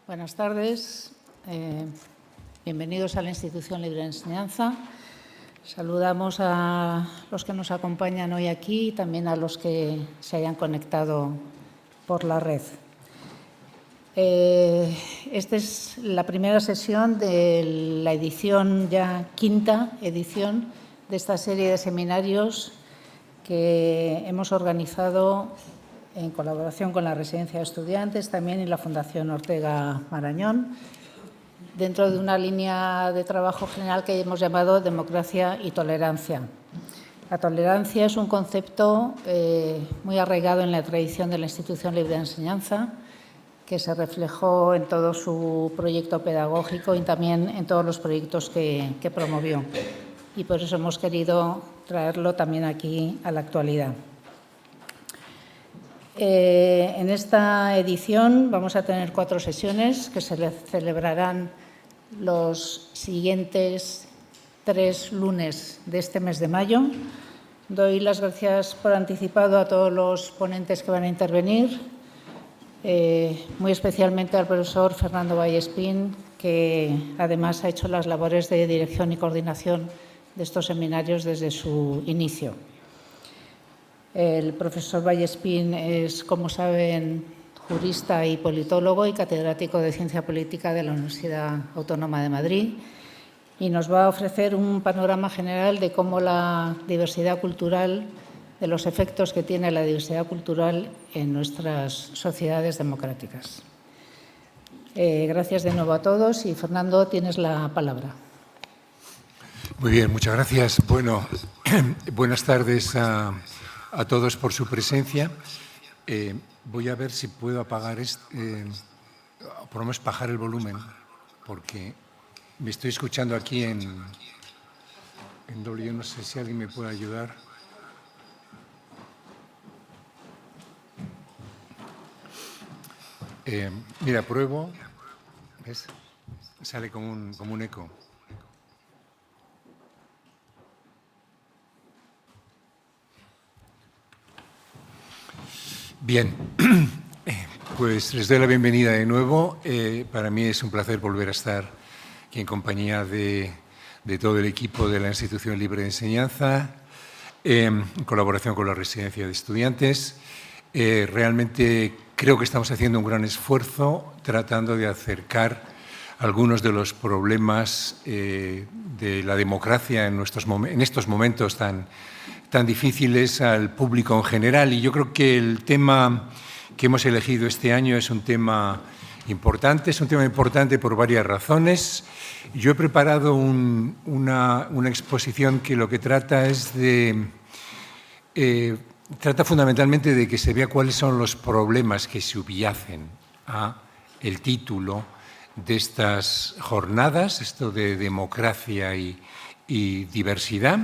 Buenas tardes. Bienvenidos a la Institución Libre de Enseñanza. Saludamos a los que nos acompañan hoy aquí y también a los que se hayan conectado por la red. Esta es la primera sesión de la edición, ya quinta edición, de esta serie de seminarios que hemos organizado en colaboración con la Residencia de Estudiantes también y la Fundación Ortega Marañón, dentro de una línea de trabajo general que hemos llamado Democracia y Tolerancia. La tolerancia es un concepto muy arraigado en la tradición de la Institución Libre de Enseñanza, que se reflejó en todo su proyecto pedagógico y también en todos los proyectos que promovió. Y por eso hemos querido traerlo también aquí a la actualidad. En esta edición vamos a tener 4 sesiones que se celebrarán los siguientes 3 lunes de este mes de mayo. Doy las gracias por anticipado a todos los ponentes que van a intervenir, muy especialmente al profesor Fernando Vallespín, que además ha hecho las labores de dirección y coordinación de estos seminarios desde su inicio. El profesor Vallespín es, como saben, jurista y politólogo y catedrático de Ciencia Política de la Universidad Autónoma de Madrid y nos va a ofrecer un panorama general de cómo la diversidad cultural, de los efectos que tiene la diversidad cultural en nuestras sociedades democráticas. Gracias de nuevo a todos y, Fernando, tienes la palabra. Muy bien, muchas gracias. Bueno, buenas tardes a todos por su presencia. Voy a ver si puedo apagar, por lo menos bajar el volumen, porque me estoy escuchando aquí en doble. Yo no sé si alguien me puede ayudar. Mira, pruebo. ¿Ves? Sale como un eco. Bien, pues les doy la bienvenida de nuevo. Para mí es un placer volver a estar aquí en compañía de todo el equipo de la Institución Libre de Enseñanza, en colaboración con la Residencia de Estudiantes. Realmente creo que estamos haciendo un gran esfuerzo tratando de acercar algunos de los problemas de la democracia en estos momentos tan difíciles al público en general. Y yo creo que el tema que hemos elegido este año es un tema importante. Es un tema importante por varias razones. Yo he preparado una exposición que lo que trata es trata fundamentalmente de que se vea cuáles son los problemas que subyacen a el título de estas jornadas, esto de democracia y diversidad.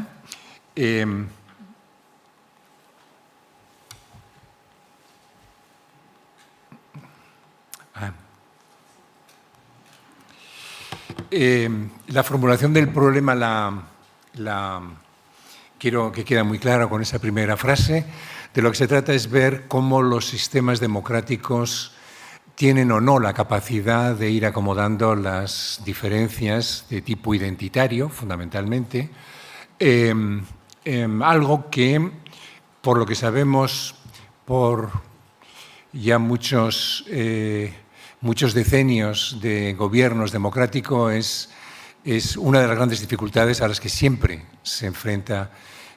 La formulación del problema quiero que quede muy clara con esa primera frase. De lo que se trata es ver cómo los sistemas democráticos tienen o no la capacidad de ir acomodando las diferencias de tipo identitario, fundamentalmente, algo que, por lo que sabemos, por ya muchos decenios de gobiernos democráticos, es una de las grandes dificultades a las que siempre se enfrenta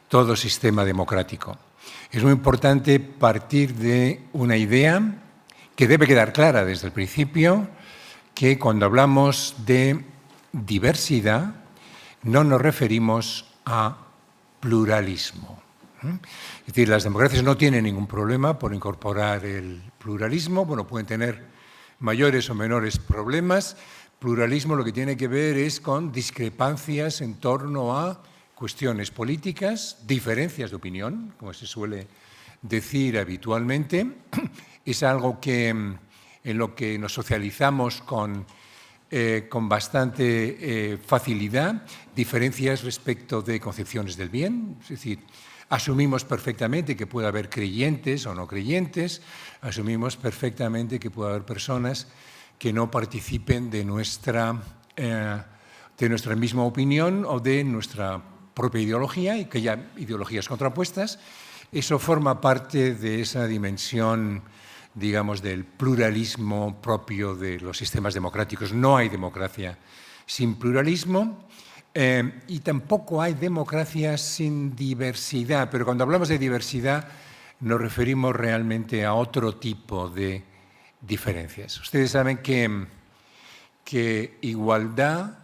todo sistema democrático. Es muy importante partir de una idea que debe quedar clara desde el principio, que cuando hablamos de diversidad no nos referimos a pluralismo. Es decir, las democracias no tienen ningún problema por incorporar el pluralismo. Bueno, pueden tener mayores o menores problemas. Pluralismo lo que tiene que ver es con discrepancias en torno a cuestiones políticas, diferencias de opinión, como se suele decir habitualmente. Es algo en lo que nos socializamos con bastante facilidad, diferencias respecto de concepciones del bien, es decir, asumimos perfectamente que puede haber creyentes o no creyentes, asumimos perfectamente que puede haber personas que no participen de nuestra misma opinión o de nuestra propia ideología, y que haya ideologías contrapuestas. Eso forma parte de esa dimensión, digamos, del pluralismo propio de los sistemas democráticos. No hay democracia sin pluralismo y tampoco hay democracia sin diversidad, pero cuando hablamos de diversidad nos referimos realmente a otro tipo de diferencias. Ustedes saben que igualdad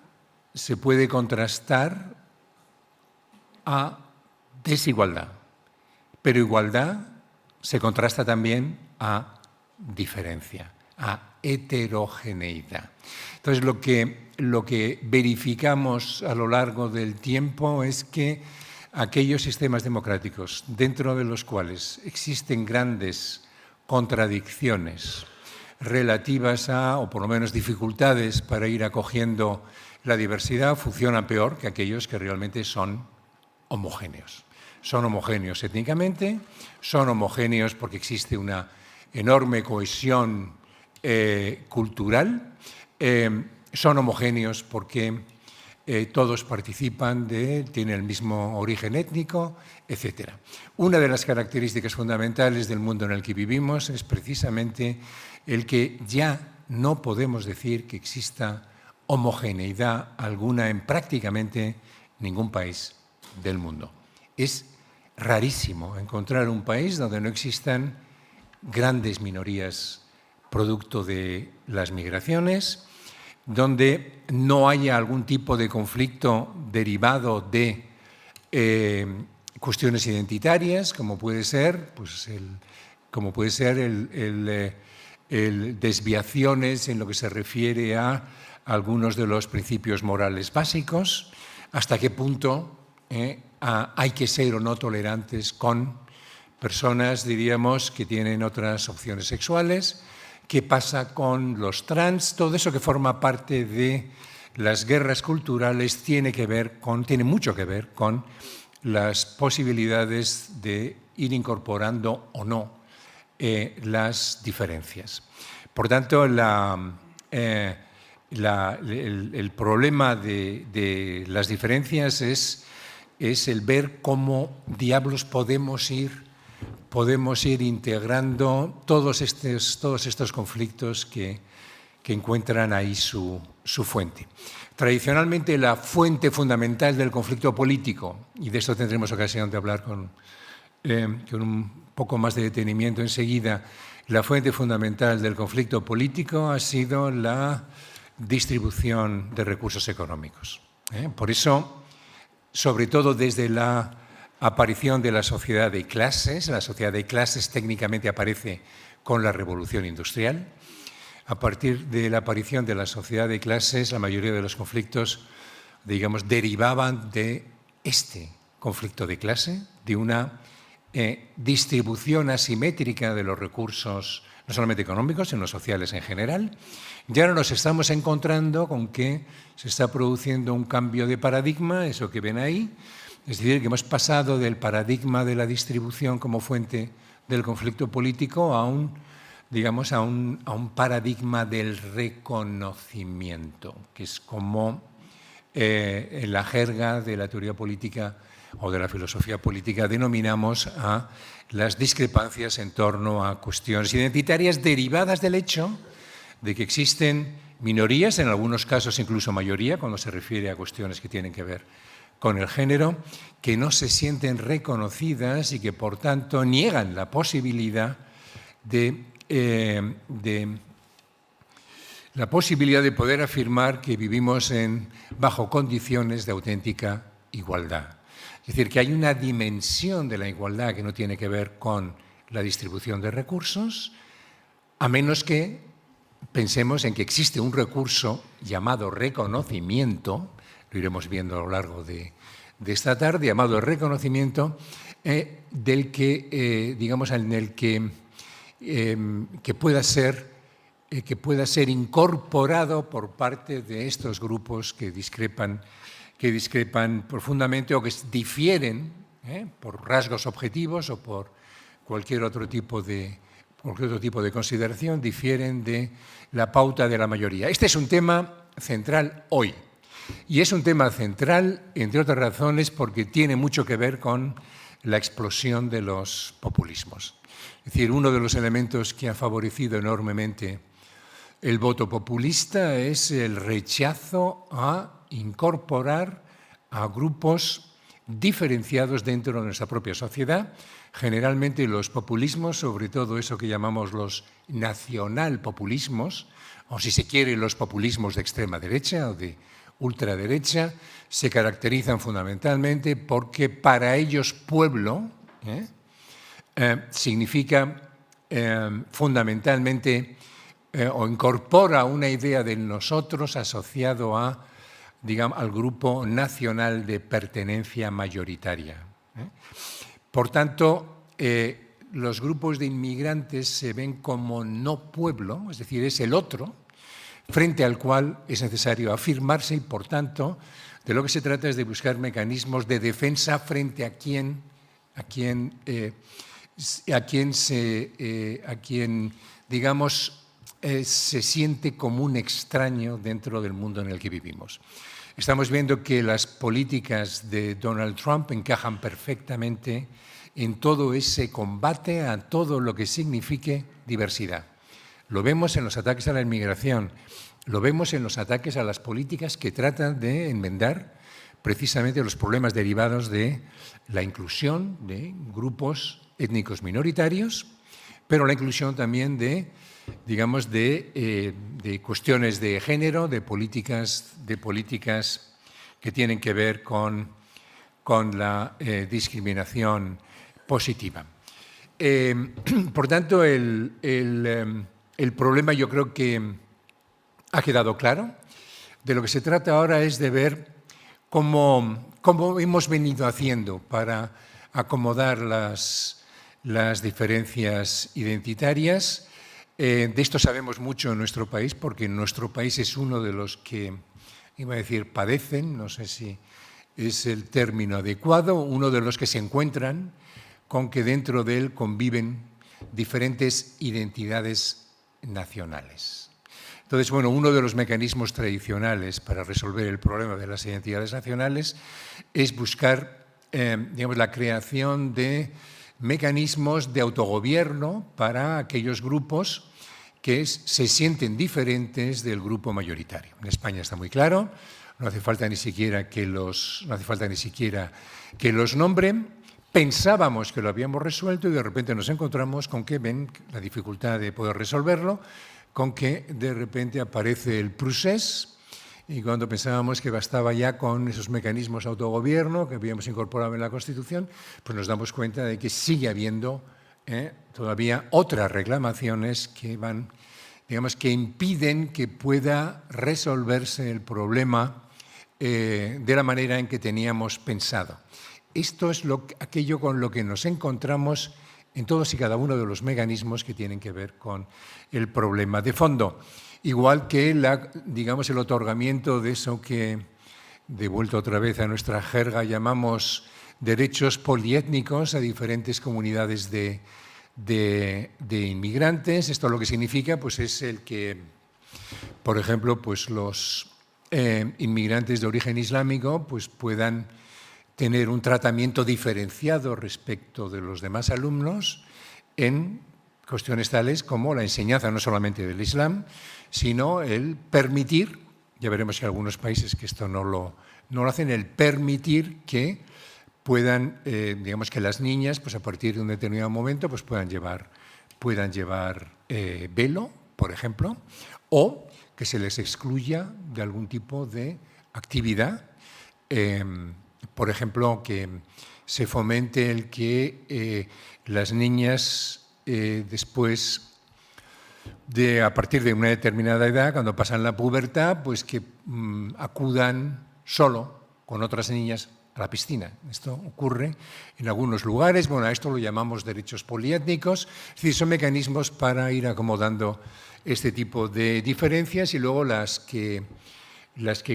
se puede contrastar a desigualdad, pero igualdad se contrasta también a diferencia, a heterogeneidad. Entonces, lo que verificamos a lo largo del tiempo es que aquellos sistemas democráticos dentro de los cuales existen grandes contradicciones relativas a, o por lo menos dificultades para ir acogiendo la diversidad, funcionan peor que aquellos que realmente son homogéneos. Son homogéneos étnicamente, son homogéneos porque existe una enorme cohesión cultural, son homogéneos porque todos participan tienen el mismo origen étnico, etc. Una de las características fundamentales del mundo en el que vivimos es precisamente el que ya no podemos decir que exista homogeneidad alguna en prácticamente ningún país del mundo. Es rarísimo encontrar un país donde no existan grandes minorías producto de las migraciones, donde no haya algún tipo de conflicto derivado de cuestiones identitarias, como puede ser, pues, desviaciones en lo que se refiere a algunos de los principios morales básicos, hasta qué punto hay que ser o no tolerantes con personas, diríamos, que tienen otras opciones sexuales. ¿Qué pasa con los trans? Todo eso que forma parte de las guerras culturales tiene mucho que ver con las posibilidades de ir incorporando o no las diferencias. Por tanto, el problema de las diferencias es el ver cómo diablos podemos ir integrando todos estos conflictos que encuentran ahí su fuente. Tradicionalmente, la fuente fundamental del conflicto político, y de esto tendremos ocasión de hablar con un poco más de detenimiento enseguida, la fuente fundamental del conflicto político ha sido la distribución de recursos económicos. Por eso, sobre todo desde la aparición de la sociedad de clases técnicamente aparece con la Revolución Industrial. A partir de la aparición de la sociedad de clases, la mayoría de los conflictos, digamos, derivaban de este conflicto de clase, de una distribución asimétrica de los recursos, no solamente económicos, sino sociales en general. Y ahora nos estamos encontrando con que se está produciendo un cambio de paradigma, eso que ven ahí, es decir, que hemos pasado del paradigma de la distribución como fuente del conflicto político a un paradigma del reconocimiento, que es como en la jerga de la teoría política o de la filosofía política denominamos a las discrepancias en torno a cuestiones identitarias derivadas del hecho de que existen minorías, en algunos casos incluso mayoría, cuando se refiere a cuestiones que tienen que ver con el género, que no se sienten reconocidas y que, por tanto, niegan la posibilidad de poder afirmar que vivimos bajo condiciones de auténtica igualdad. Es decir, que hay una dimensión de la igualdad que no tiene que ver con la distribución de recursos, a menos que pensemos en que existe un recurso llamado reconocimiento, lo iremos viendo a lo largo de esta tarde, llamado reconocimiento, del que, digamos, en el que pueda ser incorporado por parte de estos grupos que discrepan profundamente o que difieren por rasgos objetivos o por cualquier otro tipo de cualquier otro tipo de consideración, difieren de la pauta de la mayoría. Este es un tema central hoy. Y es un tema central, entre otras razones, porque tiene mucho que ver con la explosión de los populismos. Es decir, uno de los elementos que ha favorecido enormemente el voto populista es el rechazo a incorporar a grupos diferenciados dentro de nuestra propia sociedad. Generalmente los populismos, sobre todo eso que llamamos los nacionalpopulismos, o si se quiere los populismos de extrema derecha o de ultraderecha, se caracterizan fundamentalmente porque para ellos pueblo significa fundamentalmente o incorpora una idea del nosotros asociado a, digamos, al grupo nacional de pertenencia mayoritaria. Por tanto, los grupos de inmigrantes se ven como no pueblo, es decir, es el otro, frente al cual es necesario afirmarse y, por tanto, de lo que se trata es de buscar mecanismos de defensa frente a quien digamos, se siente como un extraño dentro del mundo en el que vivimos. Estamos viendo que las políticas de Donald Trump encajan perfectamente en todo ese combate a todo lo que signifique diversidad. Lo vemos en los ataques a la inmigración, lo vemos en los ataques a las políticas que tratan de enmendar precisamente los problemas derivados de la inclusión de grupos étnicos minoritarios, pero la inclusión también de, digamos, de cuestiones de género, de políticas que tienen que ver con la discriminación positiva. Por tanto, el problema yo creo que ha quedado claro. De lo que se trata ahora es de ver cómo hemos venido haciendo para acomodar las diferencias identitarias. De esto sabemos mucho en nuestro país, porque nuestro país es uno de los que, iba a decir, padecen, no sé si es el término adecuado, uno de los que se encuentran con que dentro de él conviven diferentes identidades nacionales. Entonces, bueno, uno de los mecanismos tradicionales para resolver el problema de las identidades nacionales es buscar, digamos, la creación de mecanismos de autogobierno para aquellos grupos que se sienten diferentes del grupo mayoritario. En España está muy claro, no hace falta ni siquiera que los nombren. Pensábamos que lo habíamos resuelto y de repente nos encontramos con que ven la dificultad de poder resolverlo, con que de repente aparece el procés, y cuando pensábamos que bastaba ya con esos mecanismos de autogobierno que habíamos incorporado en la Constitución, pues nos damos cuenta de que sigue habiendo todavía otras reclamaciones que van, digamos, que impiden que pueda resolverse el problema de la manera en que teníamos pensado. Esto es aquello con lo que nos encontramos en todos y cada uno de los mecanismos que tienen que ver con el problema de fondo. Igual que digamos, el otorgamiento de eso que, devuelto otra vez a nuestra jerga, llamamos derechos poliétnicos a diferentes comunidades de inmigrantes. Esto lo que significa pues, es el que, por ejemplo, pues, los inmigrantes de origen islámico pues, puedan tener un tratamiento diferenciado respecto de los demás alumnos en cuestiones tales como la enseñanza no solamente del Islam, sino el permitir, ya veremos que hay algunos países que esto no lo hacen, el permitir que puedan, digamos que las niñas, pues a partir de un determinado momento, pues puedan llevar velo, por ejemplo, o que se les excluya de algún tipo de actividad. Por ejemplo, que se fomente el que las niñas después a partir de una determinada edad, cuando pasan la pubertad, pues que acudan solo con otras niñas a la piscina. Esto ocurre en algunos lugares. Bueno, a esto lo llamamos derechos poliétnicos. Es decir, son mecanismos para ir acomodando este tipo de diferencias y luego las que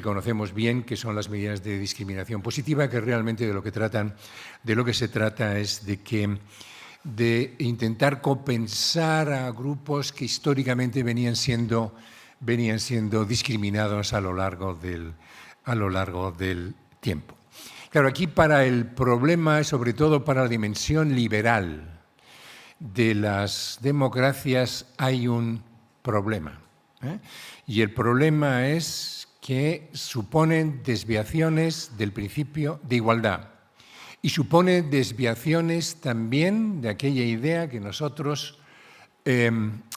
conocemos bien, que son las medidas de discriminación positiva, que realmente de lo que se trata es de que de intentar compensar a grupos que históricamente venían siendo discriminados a lo largo del tiempo. Claro, aquí para el problema, sobre todo para la dimensión liberal de las democracias, hay un problema. Y el problema es que suponen desviaciones del principio de igualdad. Y supone desviaciones también de aquella idea que nosotros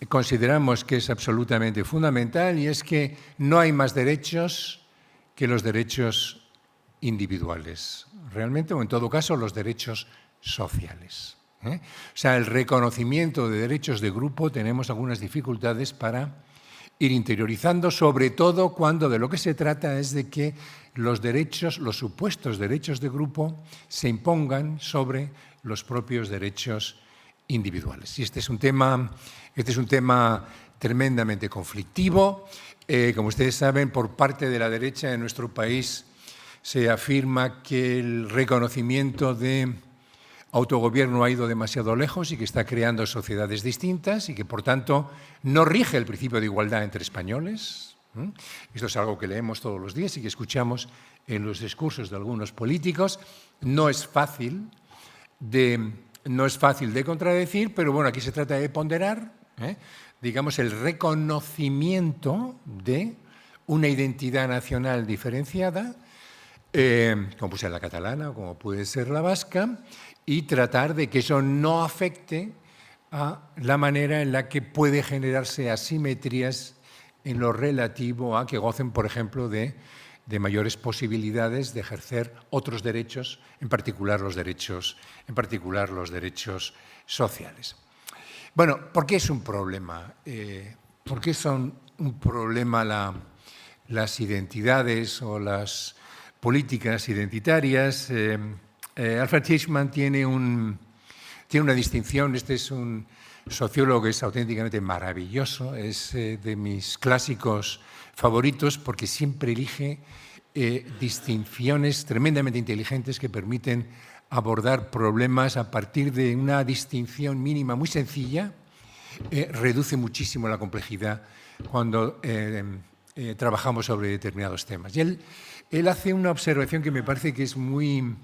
consideramos que es absolutamente fundamental, y es que no hay más derechos que los derechos individuales, realmente, o en todo caso los derechos sociales. O sea, el reconocimiento de derechos de grupo tenemos algunas dificultades para ir interiorizando, sobre todo cuando de lo que se trata es de que los supuestos derechos de grupo se impongan sobre los propios derechos individuales. Y este es un tema tremendamente conflictivo. Como ustedes saben, por parte de la derecha en nuestro país se afirma que el reconocimiento de autogobierno ha ido demasiado lejos y que está creando sociedades distintas y que, por tanto, no rige el principio de igualdad entre españoles. Esto es algo que leemos todos los días y que escuchamos en los discursos de algunos políticos. No es fácil de contradecir, pero bueno, aquí se trata de ponderar, digamos, el reconocimiento de una identidad nacional diferenciada, como puede ser la catalana o como puede ser la vasca, y tratar de que eso no afecte a la manera en la que puede generarse asimetrías en lo relativo a que gocen, por ejemplo, de mayores posibilidades de ejercer otros derechos, en particular los derechos sociales. Bueno, ¿por qué es un problema? ¿Por qué son un problema las identidades o las políticas identitarias? Alfred Eichmann tiene una distinción. Este es un sociólogo que es auténticamente maravilloso, es de mis clásicos favoritos porque siempre elige distinciones tremendamente inteligentes que permiten abordar problemas a partir de una distinción mínima muy sencilla. Reduce muchísimo la complejidad cuando trabajamos sobre determinados temas. Y él hace una observación que me parece que es muy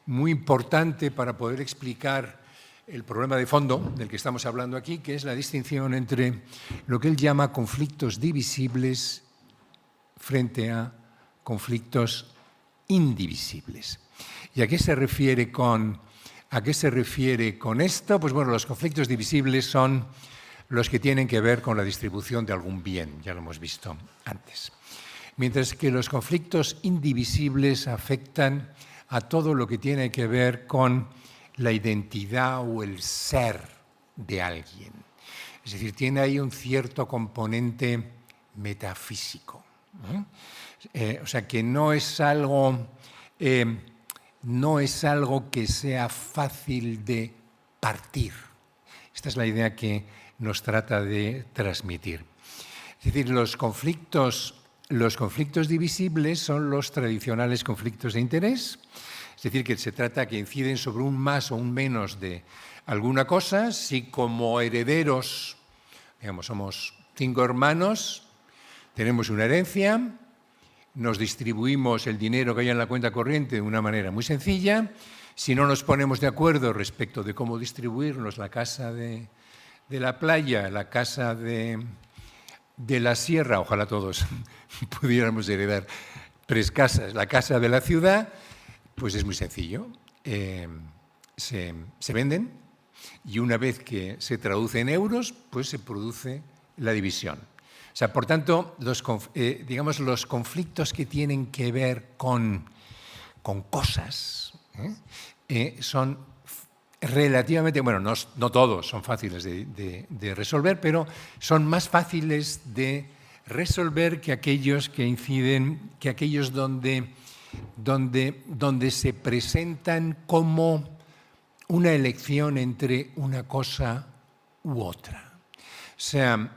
importante para poder explicar el problema de fondo del que estamos hablando aquí, que es la distinción entre lo que él llama conflictos divisibles frente a conflictos indivisibles. ¿Y a qué se refiere con esto? Pues bueno, los conflictos divisibles son los que tienen que ver con la distribución de algún bien, ya lo hemos visto antes. Mientras que los conflictos indivisibles afectan a todo lo que tiene que ver con la identidad o el ser de alguien. Es decir, tiene ahí un cierto componente metafísico. O sea, que no es algo que sea fácil de partir. Esta es la idea que nos trata de transmitir. Es decir, los conflictos divisibles son los tradicionales conflictos de interés. Es decir, que se trata que inciden sobre un más o un menos de alguna cosa. Si como herederos, digamos, somos 5 hermanos, tenemos una herencia, nos distribuimos el dinero que hay en la cuenta corriente de una manera muy sencilla. Si no nos ponemos de acuerdo respecto de cómo distribuirnos la casa de la playa, la casa de la sierra, ojalá todos pudiéramos heredar 3 casas, la casa de la ciudad, pues es muy sencillo. Se venden y una vez que se traduce en euros, pues se produce la división. O sea, por tanto, los conflictos que tienen que ver con cosas son relativamente, bueno, no todos son fáciles de resolver, pero son más fáciles de resolver que aquellos que inciden, que aquellos donde se presentan como una elección entre una cosa u otra. O sea,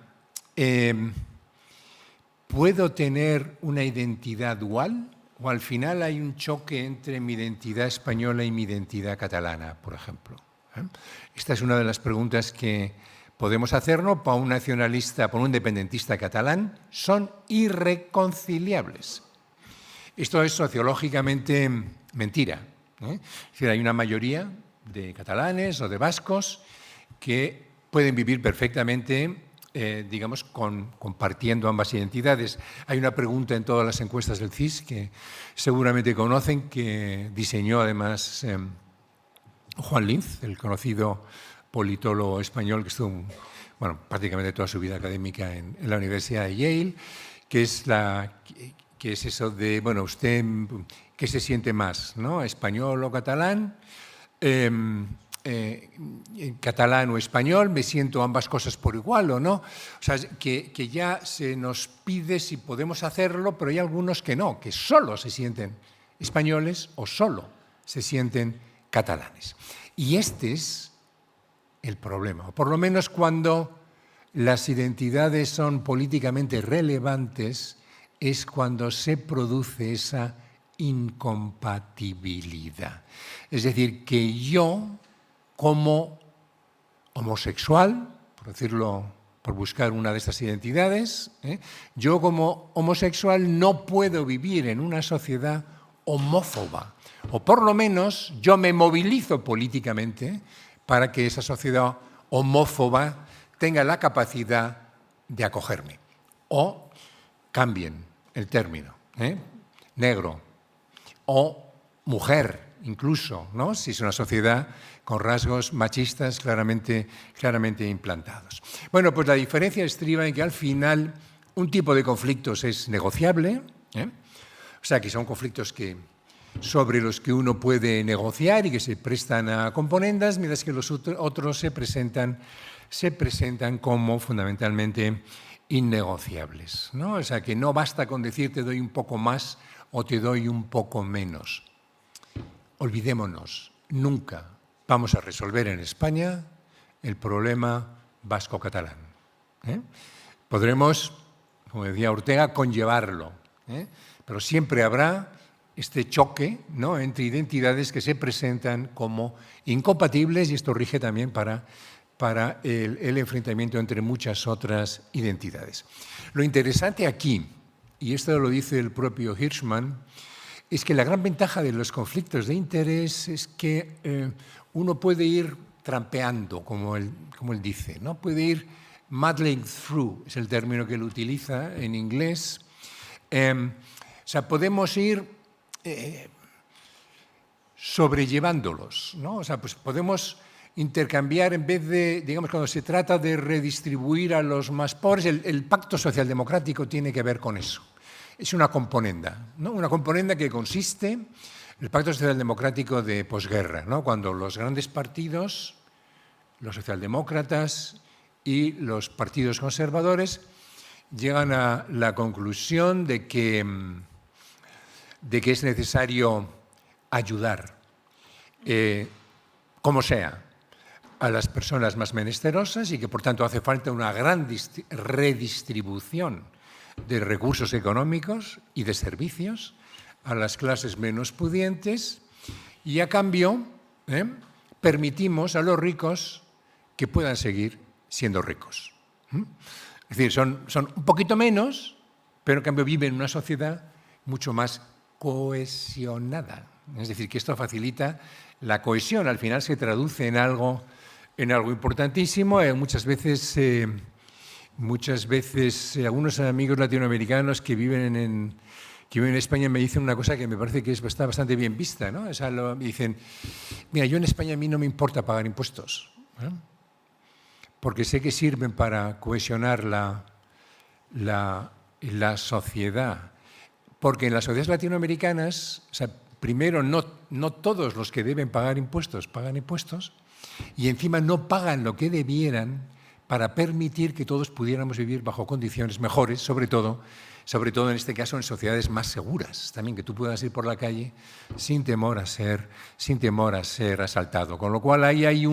¿puedo tener una identidad dual? ¿O al final hay un choque entre mi identidad española y mi identidad catalana, por ejemplo? Esta es una de las preguntas que podemos hacernos para un nacionalista, para un independentista catalán. Son irreconciliables. Esto es sociológicamente mentira. Es decir, hay una mayoría de catalanes o de vascos que pueden vivir perfectamente, digamos, compartiendo ambas identidades. Hay una pregunta en todas las encuestas del CIS que seguramente conocen, que diseñó además Juan Linz, el conocido politólogo español que estuvo, bueno, prácticamente toda su vida académica en la Universidad de Yale, que es eso de, bueno, usted, ¿qué se siente más, no? ¿Español o catalán? Catalán o español, me siento ambas cosas por igual o no. O sea, que ya se nos pide si podemos hacerlo, pero hay algunos que no, que solo se sienten españoles o solo se sienten catalanes. Y este es el problema, o por lo menos cuando las identidades son políticamente relevantes, es cuando se produce esa incompatibilidad. Es decir, que yo, como homosexual, por decirlo, por buscar una de estas identidades, yo como homosexual no puedo vivir en una sociedad homófoba, o por lo menos yo me movilizo políticamente para que esa sociedad homófoba tenga la capacidad de acogerme. O cambien el término, negro o mujer, incluso, ¿no? Si es una sociedad con rasgos machistas claramente implantados. Bueno, pues la diferencia estriba en que al final un tipo de conflictos es negociable, o sea, que son conflictos sobre los que uno puede negociar y que se prestan a componendas, mientras que los otros se presentan como fundamentalmente innegociables, ¿no? O sea, que no basta con decir te doy un poco más o te doy un poco menos. Olvidémonos, nunca vamos a resolver en España el problema vasco-catalán. Podremos, como decía Ortega, conllevarlo, pero siempre habrá este choque, ¿no?, entre identidades que se presentan como incompatibles, y esto rige también para el enfrentamiento entre muchas otras identidades. Lo interesante aquí, y esto lo dice el propio Hirschman, es que la gran ventaja de los conflictos de interés es que uno puede ir trampeando, como él dice, ¿no? Puede ir muddling through, es el término que él utiliza en inglés. O sea, podemos ir sobrellevándolos, ¿no? O sea, pues podemos intercambiar en vez de, digamos, cuando se trata de redistribuir a los más pobres, el pacto socialdemocrático tiene que ver con eso. Es una componenda, ¿no? Una componenda que consiste en el pacto socialdemocrático de posguerra, ¿no? Cuando los grandes partidos, los socialdemócratas y los partidos conservadores, llegan a la conclusión de que es necesario ayudar, como sea, a las personas más menesterosas y que, por tanto, hace falta una gran redistribución de recursos económicos y de servicios a las clases menos pudientes, y a cambio permitimos a los ricos que puedan seguir siendo ricos. Es decir, son un poquito menos, pero en cambio viven en una sociedad mucho más cohesionada. Es decir, que esto facilita la cohesión. Al final se traduce en algo importantísimo. Muchas veces algunos amigos latinoamericanos que viven en España me dicen una cosa que me parece que está bastante bien vista, ¿no? O sea, me dicen, mira, yo en España a mí no me importa pagar impuestos, porque sé que sirven para cohesionar la sociedad. Porque en las sociedades latinoamericanas, o sea, primero, no todos los que deben pagar impuestos pagan impuestos, y encima no pagan lo que debieran para permitir que todos pudiéramos vivir bajo condiciones mejores, sobre todo en este caso en sociedades más seguras, también que tú puedas ir por la calle sin temor a ser asaltado. Con lo cual ahí hay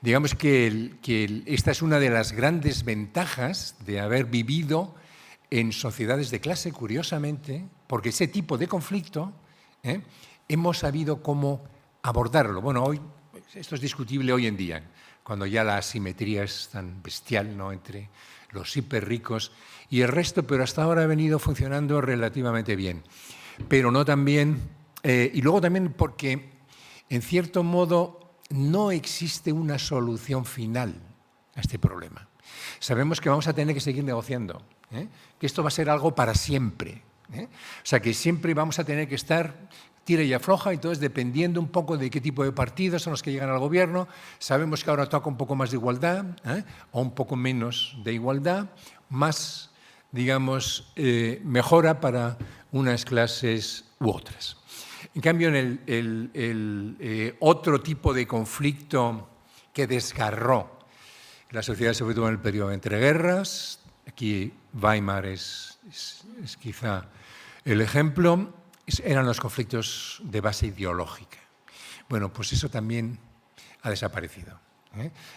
digamos que esta es una de las grandes ventajas de haber vivido en sociedades de clase, curiosamente, porque ese tipo de conflicto hemos sabido cómo abordarlo. Bueno, hoy esto es discutible hoy en día, cuando ya la asimetría es tan bestial, ¿no?, entre los hiperricos y el resto, pero hasta ahora ha venido funcionando relativamente bien. Pero no también, y luego también porque, en cierto modo, no existe una solución final a este problema. Sabemos que vamos a tener que seguir negociando, que esto va a ser algo para siempre. O sea, que siempre vamos a tener que estar tira y afloja, entonces dependiendo un poco de qué tipo de partidos son los que llegan al gobierno. Sabemos que ahora toca un poco más de igualdad, o un poco menos de igualdad, más, digamos, mejora para unas clases u otras. En cambio, en el otro tipo de conflicto que desgarró la sociedad, sobre todo en el periodo de entreguerras, aquí Weimar es quizá el ejemplo, eran los conflictos de base ideológica. Bueno, pues eso también ha desaparecido.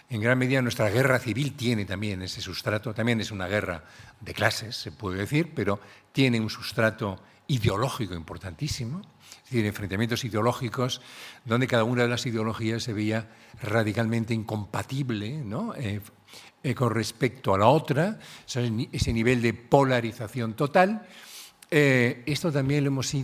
En gran medida nuestra guerra civil tiene también ese sustrato, también es una guerra de clases, se puede decir, pero tiene un sustrato ideológico importantísimo, es decir, enfrentamientos ideológicos donde cada una de las ideologías se veía radicalmente incompatible, ¿no?, con respecto a la otra, ese nivel de polarización total. Esto también lo hemos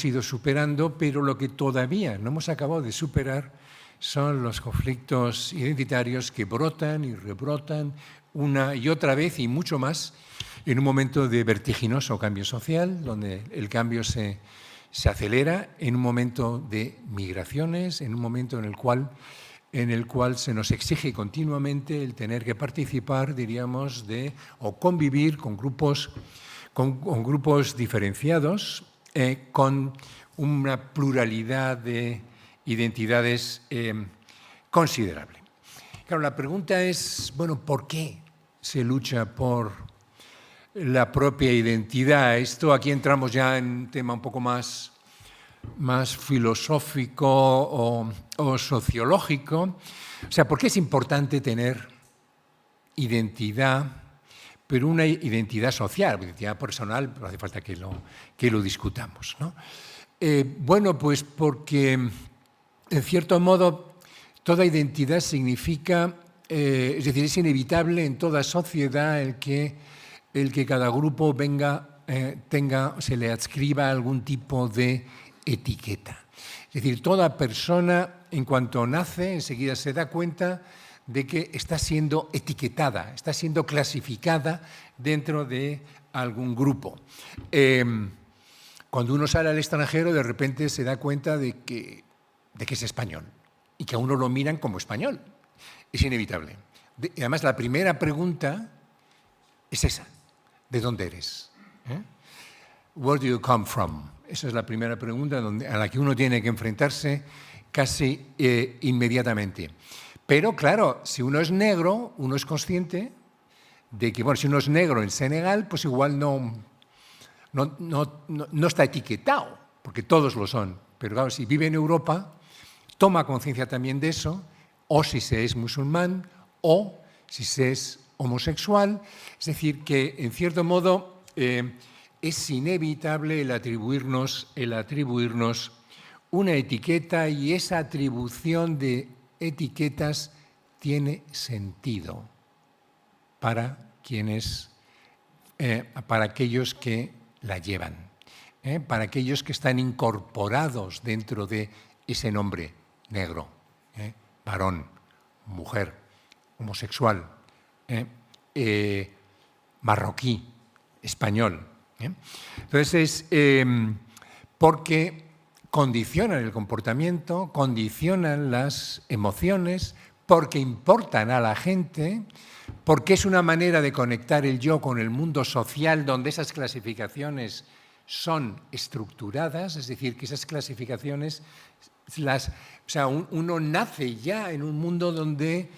ido superando, pero lo que todavía no hemos acabado de superar son los conflictos identitarios que brotan y rebrotan una y otra vez y mucho más en un momento de vertiginoso cambio social, donde el cambio se acelera, en un momento de migraciones, en un momento en el cual se nos exige continuamente el tener que participar, diríamos, o convivir con grupos diferenciados, con una pluralidad de identidades considerable. Claro, la pregunta es, bueno, ¿por qué se lucha por la propia identidad? Esto aquí entramos ya en un tema un poco más filosófico o sociológico. O sea, ¿por qué es importante tener identidad, pero una identidad social, identidad personal? No hace falta que lo discutamos, ¿no? Bueno, pues porque, en cierto modo, toda identidad significa, es decir, es inevitable en toda sociedad el que cada grupo se le adscriba algún tipo de etiqueta. Es decir, toda persona, en cuanto nace, enseguida se da cuenta de que está siendo etiquetada, está siendo clasificada dentro de algún grupo. Cuando uno sale al extranjero, de repente se da cuenta de que es español y que a uno lo miran como español. Es inevitable. Y además, la primera pregunta es esa: ¿de dónde eres? Where do you come from? Esa es la primera pregunta a la que uno tiene que enfrentarse casi inmediatamente. Pero claro, si uno es negro, uno es consciente de que, bueno, si uno es negro en Senegal, pues igual no está etiquetado, porque todos lo son. Pero claro, si vive en Europa, toma conciencia también de eso, o si se es musulmán, o si se es homosexual. Es decir, que en cierto modo es inevitable el atribuirnos una etiqueta, y esa atribución de etiquetas tiene sentido para aquellos que la llevan, para aquellos que están incorporados dentro de ese nombre: negro, varón, mujer, homosexual, marroquí, español. Entonces, porque condicionan el comportamiento, condicionan las emociones, porque importan a la gente, porque es una manera de conectar el yo con el mundo social, donde esas clasificaciones son estructuradas, es decir, que esas clasificaciones, uno nace ya en un mundo donde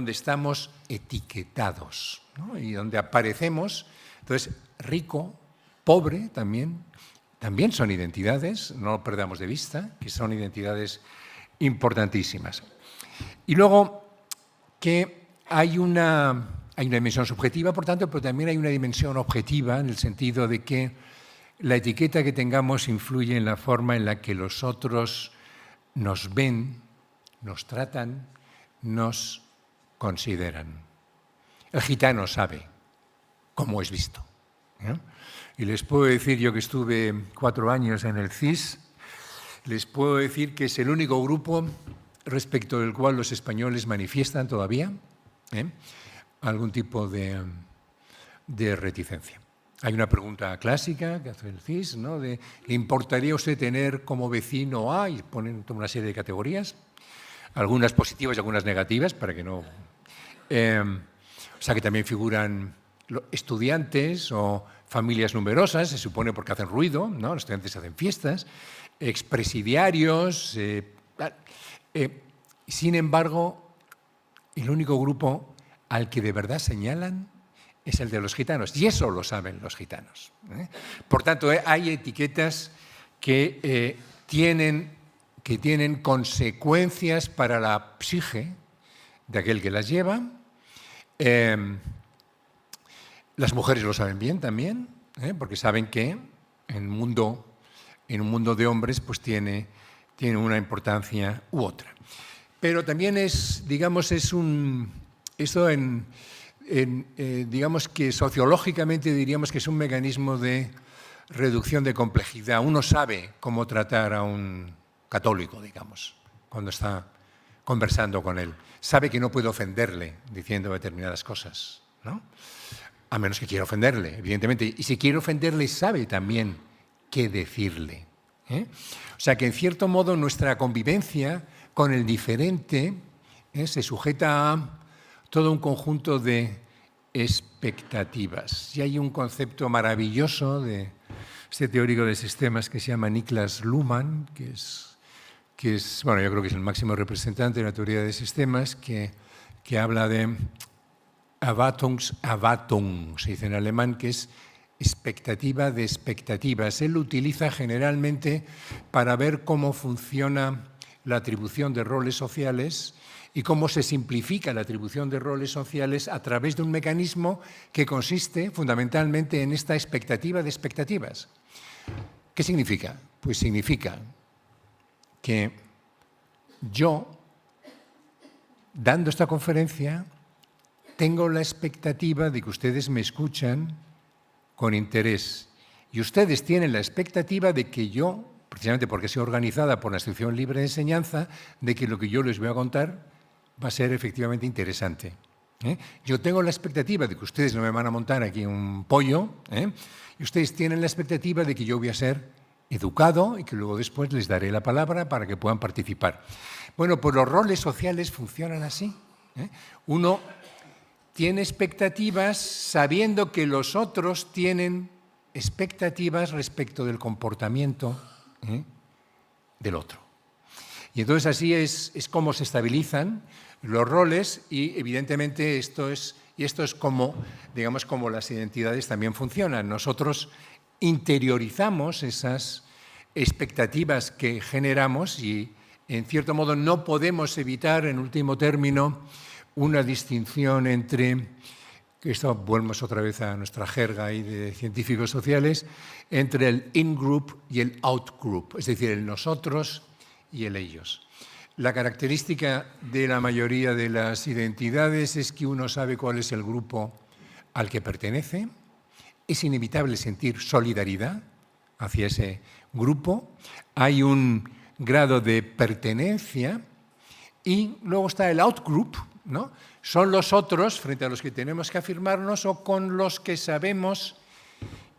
estamos etiquetados, ¿no? Y donde aparecemos. Entonces, rico, pobre también son identidades, no lo perdamos de vista, que son identidades importantísimas. Y luego que hay una dimensión subjetiva, por tanto, pero también hay una dimensión objetiva, en el sentido de que la etiqueta que tengamos influye en la forma en la que los otros nos ven nos tratan, nos consideran. El gitano sabe cómo es visto, ¿no? Y les puedo decir, yo que estuve 4 años en el CIS, les puedo decir que es el único grupo respecto del cual los españoles manifiestan todavía algún tipo de reticencia. Hay una pregunta clásica que hace el CIS, ¿no? ¿Le importaría a usted tener como vecino A? Y ponen una serie de categorías, algunas positivas y algunas negativas, para que no... o sea, que también figuran estudiantes o familias numerosas, se supone porque hacen ruido, ¿no? Los estudiantes hacen fiestas, expresidiarios... sin embargo, el único grupo al que de verdad señalan es el de los gitanos, y eso lo saben los gitanos. Por tanto, hay etiquetas que tienen consecuencias para la psique de aquel que las lleva. Las mujeres lo saben bien también, porque saben que en un mundo de hombres pues tiene una importancia u otra. Pero también es, digamos, digamos que sociológicamente diríamos que es un mecanismo de reducción de complejidad. Uno sabe cómo tratar a un católico, digamos, cuando está conversando con él. Sabe que no puede ofenderle diciendo determinadas cosas, ¿no? A menos que quiera ofenderle, evidentemente. Y si quiere ofenderle, sabe también qué decirle. O sea que, en cierto modo, nuestra convivencia con el diferente se sujeta a todo un conjunto de expectativas. Y hay un concepto maravilloso de este teórico de sistemas que se llama Niklas Luhmann, que es, bueno, yo creo que es el máximo representante de la teoría de sistemas, que habla de Erwartung, se dice en alemán, que es expectativa de expectativas. Él lo utiliza generalmente para ver cómo funciona la atribución de roles sociales y cómo se simplifica la atribución de roles sociales a través de un mecanismo que consiste fundamentalmente en esta expectativa de expectativas. ¿Qué significa? Pues significa que yo, dando esta conferencia, tengo la expectativa de que ustedes me escuchan con interés. Y ustedes tienen la expectativa de que yo, precisamente porque soy organizada por la Asociación Libre de Enseñanza, de que lo que yo les voy a contar va a ser efectivamente interesante. Yo tengo la expectativa de que ustedes no me van a montar aquí un pollo, y ustedes tienen la expectativa de que yo voy a ser educado y que luego después les daré la palabra para que puedan participar. Bueno, pues los roles sociales funcionan así. Uno tiene expectativas sabiendo que los otros tienen expectativas respecto del comportamiento del otro. Y entonces así es como se estabilizan los roles y evidentemente esto es como, digamos, como las identidades también funcionan. Nosotros interiorizamos esas expectativas que generamos y, en cierto modo, no podemos evitar, en último término, una distinción entre, esto volvemos otra vez a nuestra jerga ahí de científicos sociales, entre el in-group y el out-group, es decir, el nosotros y el ellos. La característica de la mayoría de las identidades es que uno sabe cuál es el grupo al que pertenece, es inevitable sentir solidaridad hacia ese grupo, hay un grado de pertenencia y luego está el out-group, ¿no? Son los otros frente a los que tenemos que afirmarnos o con los que sabemos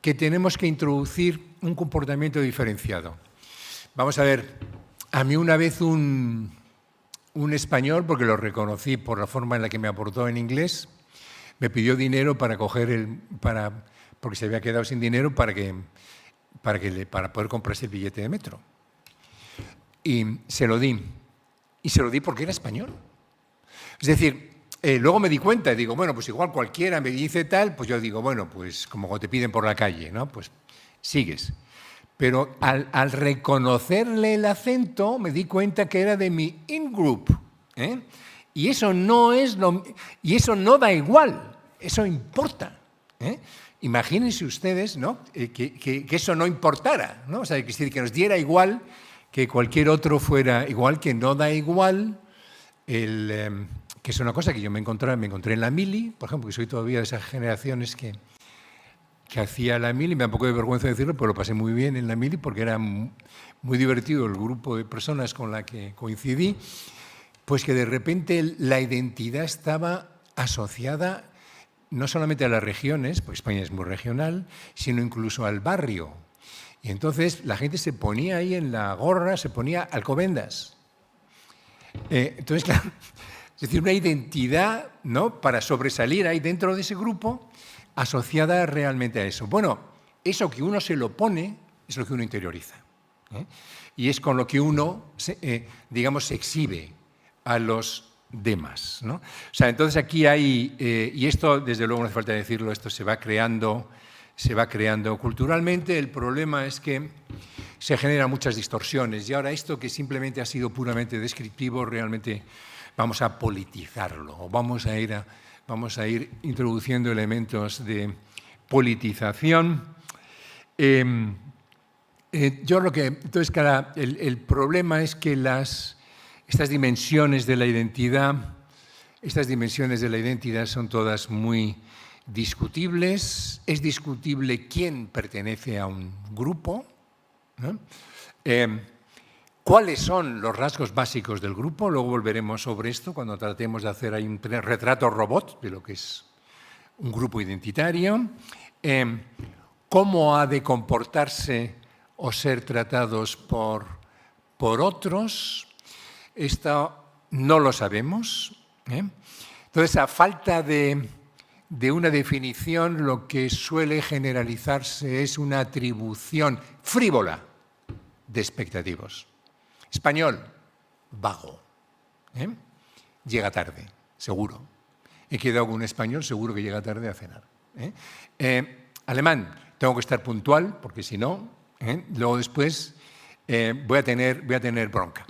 que tenemos que introducir un comportamiento diferenciado. Vamos a ver, a mí una vez un español, porque lo reconocí por la forma en la que me aportó en inglés, me pidió dinero para porque se había quedado sin dinero para poder comprarse el billete de metro. Y se lo di. Y se lo di porque era español. Es decir, luego me di cuenta y digo, bueno, pues igual cualquiera me dice tal, pues yo digo, bueno, pues como cuando te piden por la calle, ¿no? Pues sigues. Pero al reconocerle el acento me di cuenta que era de mi in-group. Y eso no da igual, eso importa. Imagínense ustedes, ¿no? que eso no importara, ¿no? O sea, que nos diera igual que cualquier otro fuera igual, que no da igual que es una cosa que yo me encontré en la mili, por ejemplo, que soy todavía de esas generaciones que hacía la mili, me da un poco de vergüenza decirlo, pero lo pasé muy bien en la mili porque era muy divertido el grupo de personas con la que coincidí, pues que de repente la identidad estaba asociada no solamente a las regiones, porque España es muy regional, sino incluso al barrio. Y entonces la gente se ponía ahí en la gorra, se ponía Alcobendas. Entonces, claro, es decir, una identidad, ¿no?, para sobresalir ahí dentro de ese grupo, asociada realmente a eso. Bueno, eso que uno se lo pone es lo que uno interioriza, ¿eh? Y es con lo que uno, digamos, se exhibe a los demás, ¿no? O sea, entonces aquí hay, y esto desde luego no hace falta decirlo, esto se va creando culturalmente. El problema es que se generan muchas distorsiones y ahora esto que simplemente ha sido puramente descriptivo, realmente vamos a politizarlo, o vamos a ir introduciendo elementos de politización. Entonces, claro, el problema es que estas dimensiones de la identidad son todas muy discutibles. Es discutible quién pertenece a un grupo, ¿no? ¿Cuáles son los rasgos básicos del grupo? Luego volveremos sobre esto cuando tratemos de hacer ahí un retrato robot de lo que es un grupo identitario. ¿Cómo ha de comportarse o ser tratados por otros? Esto no lo sabemos, ¿eh? Entonces, a falta de una definición, lo que suele generalizarse es una atribución frívola de expectativos. Español, vago, ¿eh? Llega tarde, seguro. He quedado con un español, seguro que llega tarde a cenar, ¿eh? Alemán, tengo que estar puntual, porque si no, luego después voy a tener bronca.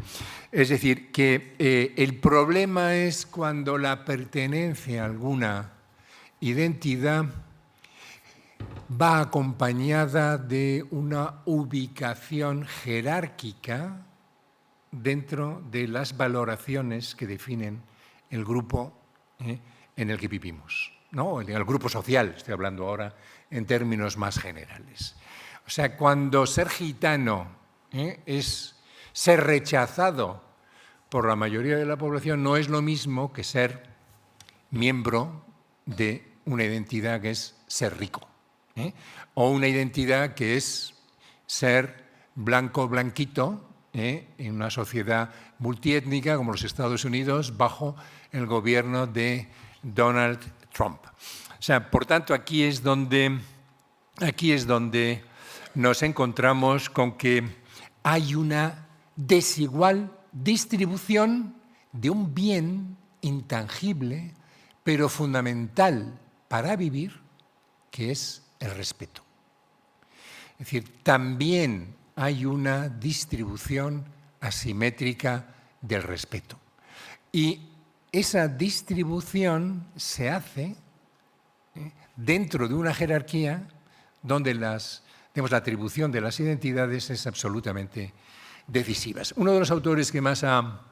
Es decir, que el problema es cuando la pertenencia a alguna identidad va acompañada de una ubicación jerárquica dentro de las valoraciones que definen el grupo en el que vivimos, ¿no? El grupo social, estoy hablando ahora en términos más generales. O sea, cuando ser gitano es ser rechazado por la mayoría de la población, no es lo mismo que ser miembro de una identidad que es ser rico, o una identidad que es ser blanco, blanquito, en una sociedad multiétnica como los Estados Unidos bajo el gobierno de Donald Trump. O sea, por tanto, aquí es donde nos encontramos con que hay una desigual distribución de un bien intangible, pero fundamental para vivir, que es el respeto. Es decir, también hay una distribución asimétrica del respeto. Y esa distribución se hace dentro de una jerarquía donde la atribución de las identidades es absolutamente decisiva. Uno de los autores que más ha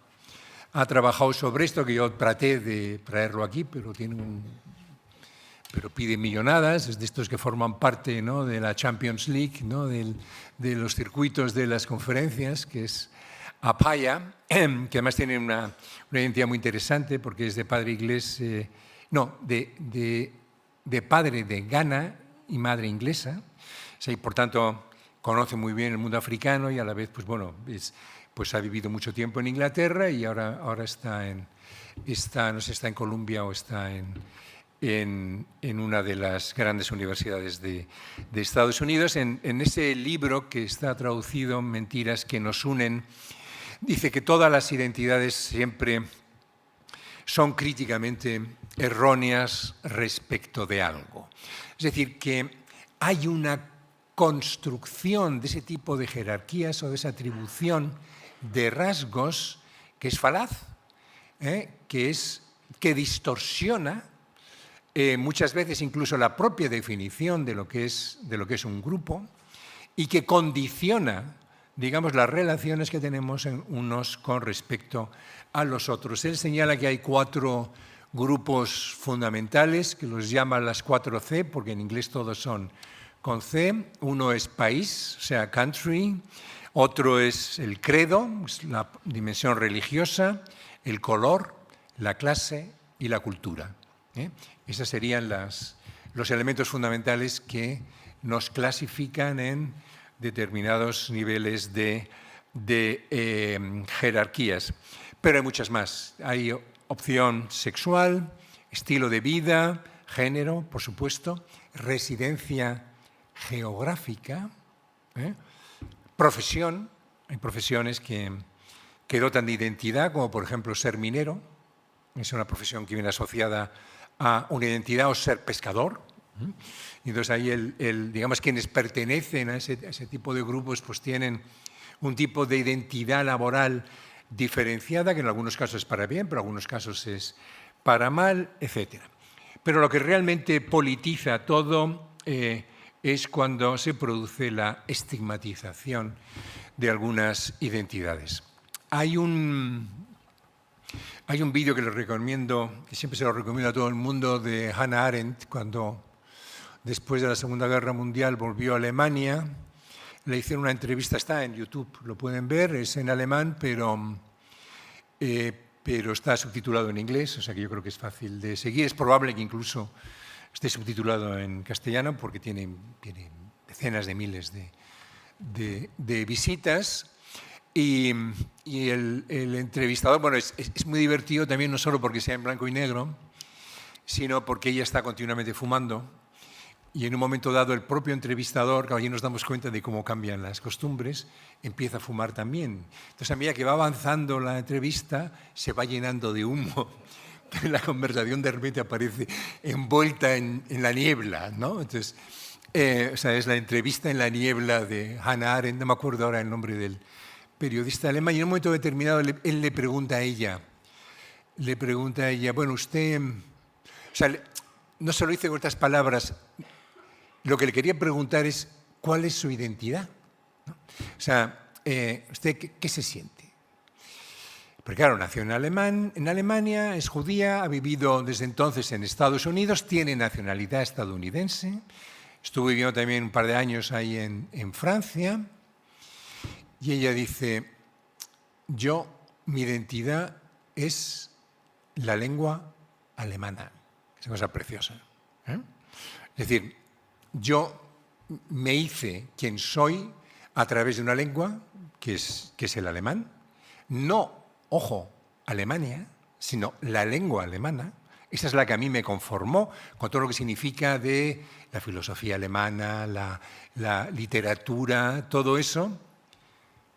trabajado sobre esto, que yo traté de traerlo aquí, pero pide millonadas, es de estos que forman parte, ¿no?, de la Champions League, ¿no?, de los circuitos de las conferencias, que es Apaya, que además tiene una identidad muy interesante porque es de padre inglés, de padre de Ghana y madre inglesa, o sea, y por tanto conoce muy bien el mundo africano y a la vez, pues bueno, pues ha vivido mucho tiempo en Inglaterra y ahora está en Columbia o está en una de las grandes universidades de Estados Unidos. En ese libro que está traducido, Mentiras que nos unen, dice que todas las identidades siempre son críticamente erróneas respecto de algo. Es decir, que hay una construcción de ese tipo de jerarquías o de esa atribución de rasgos que es falaz, que distorsiona muchas veces incluso la propia definición de lo que es un grupo y que condiciona digamos, las relaciones que tenemos unos con respecto a los otros. Él señala que hay 4 grupos fundamentales, que los llama las 4 C, porque en inglés todos son con C. Uno es país, o sea, country. Otro es el credo, es la dimensión religiosa, el color, la clase y la cultura. Esos serían los elementos fundamentales que nos clasifican en determinados niveles de jerarquías. Pero hay muchas más. Hay opción sexual, estilo de vida, género, por supuesto, residencia geográfica, profesión. Hay profesiones que dotan de identidad, como por ejemplo ser minero. Es una profesión que viene asociada a una identidad, o ser pescador. Y entonces ahí, digamos, quienes pertenecen a ese tipo de grupos pues tienen un tipo de identidad laboral diferenciada, que en algunos casos es para bien, pero en algunos casos es para mal, etc. Pero lo que realmente politiza todo es cuando se produce la estigmatización de algunas identidades. Hay un vídeo que les recomiendo, que siempre se lo recomiendo a todo el mundo, de Hannah Arendt, cuando después de la Segunda Guerra Mundial volvió a Alemania. Le hicieron una entrevista, está en YouTube, lo pueden ver, es en alemán, pero está subtitulado en inglés, o sea que yo creo que es fácil de seguir. Es probable que incluso esté subtitulado en castellano, porque tiene decenas de miles de visitas. Y el entrevistador, bueno, es muy divertido también, no solo porque sea en blanco y negro, sino porque ella está continuamente fumando. Y en un momento dado, el propio entrevistador, que allí nos damos cuenta de cómo cambian las costumbres, empieza a fumar también. Entonces, a medida que va avanzando la entrevista, se va llenando de humo. La conversación de repente aparece envuelta en la niebla, ¿no? Entonces, o sea, es la entrevista en la niebla de Hannah Arendt, no me acuerdo ahora el nombre del periodista alemán, y en un momento determinado él le pregunta a ella, bueno, usted, o sea, no se lo dice con estas palabras, lo que le quería preguntar es, ¿cuál es su identidad? ¿No? O sea, ¿usted qué se siente? Porque claro, nació en Alemania, es judía, ha vivido desde entonces en Estados Unidos, tiene nacionalidad estadounidense, estuvo viviendo también un par de años ahí en Francia, y ella dice, mi identidad es la lengua alemana. Es una cosa preciosa. Es decir, yo me hice quien soy a través de una lengua que es el alemán. No, ojo, Alemania, sino la lengua alemana. Esa es la que a mí me conformó con todo lo que significa de la filosofía alemana, la literatura, todo eso.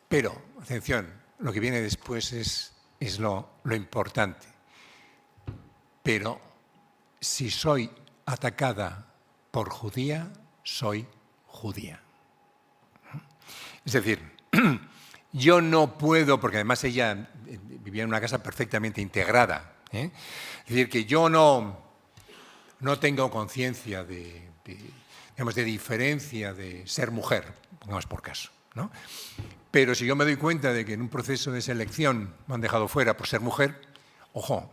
Pero, atención, lo que viene después es lo importante. Pero si soy atacada por judía, soy judía. Es decir, yo no puedo, porque además ella vivía en una casa perfectamente integrada, es decir, que yo no tengo conciencia de diferencia de ser mujer, pongamos por caso, ¿no? Pero si yo me doy cuenta de que en un proceso de selección me han dejado fuera por ser mujer, ojo,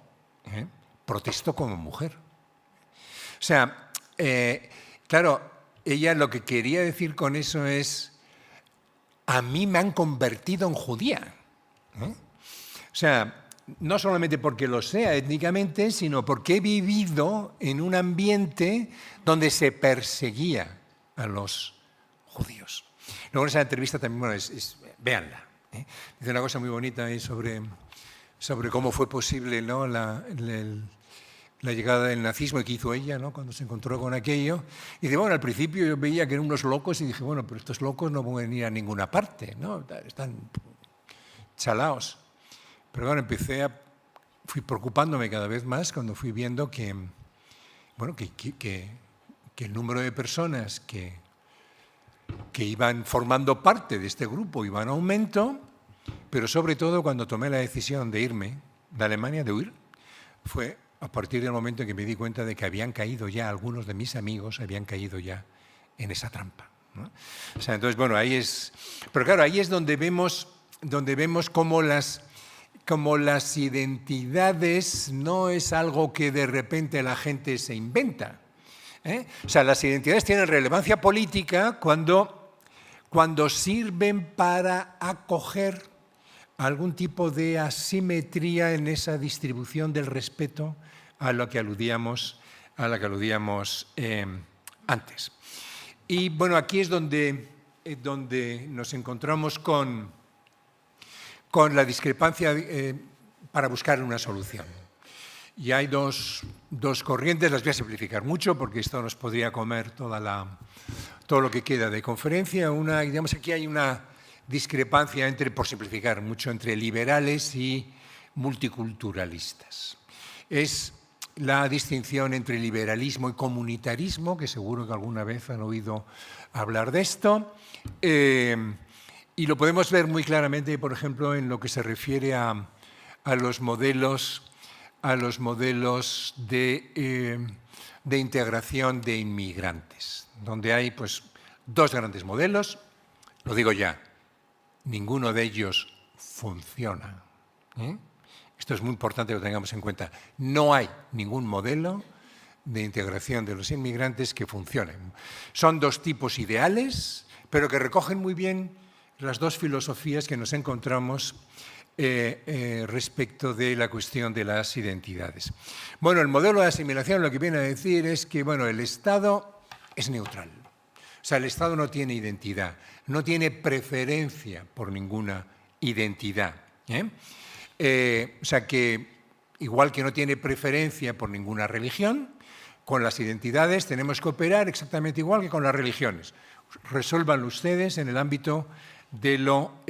protesto como mujer. O sea, claro, ella lo que quería decir con eso es, a mí me han convertido en judía. O sea, no solamente porque lo sea étnicamente, sino porque he vivido en un ambiente donde se perseguía a los judíos. Luego en esa entrevista también, bueno, véanla. Dice una cosa muy bonita ahí sobre cómo fue posible, ¿no?, la llegada del nazismo y qué hizo ella, ¿no?, cuando se encontró con aquello. Y dice, bueno, al principio yo veía que eran unos locos y dije, bueno, pero estos locos no pueden ir a ninguna parte, ¿no? Están chalaos. Pero bueno, fui preocupándome cada vez más cuando fui viendo que, bueno, que el número de personas que iban formando parte de este grupo iba en aumento, pero sobre todo cuando tomé la decisión de irme de Alemania, de huir, fue a partir del momento en que me di cuenta de que habían caído ya, algunos de mis amigos habían caído ya en esa trampa. ¿no? O sea, entonces, bueno, ahí es... Pero claro, ahí es donde vemos cómo las identidades no es algo que de repente la gente se inventa. O sea, las identidades tienen relevancia política cuando sirven para acoger algún tipo de asimetría en esa distribución del respeto a la que aludíamos antes. Y bueno, aquí es donde nos encontramos con la discrepancia para buscar una solución. Y hay dos corrientes, las voy a simplificar mucho porque esto nos podría comer todo lo que queda de conferencia. Digamos, aquí hay una discrepancia por simplificar mucho, entre liberales y multiculturalistas. Es la distinción entre liberalismo y comunitarismo, que seguro que alguna vez han oído hablar de esto, y lo podemos ver muy claramente, por ejemplo, en lo que se refiere a los modelos de integración de inmigrantes, donde hay pues, dos grandes modelos. Lo digo ya, ninguno de ellos funciona. Esto es muy importante que lo tengamos en cuenta. No hay ningún modelo de integración de los inmigrantes que funcione. Son dos tipos ideales, pero que recogen muy bien las dos filosofías que nos encontramos respecto de la cuestión de las identidades. Bueno, el modelo de asimilación lo que viene a decir es que bueno, el Estado es neutral. O sea, el Estado no tiene identidad, no tiene preferencia por ninguna identidad. O sea que, igual que no tiene preferencia por ninguna religión, con las identidades tenemos que operar exactamente igual que con las religiones. Resuélvanlo ustedes en el ámbito de lo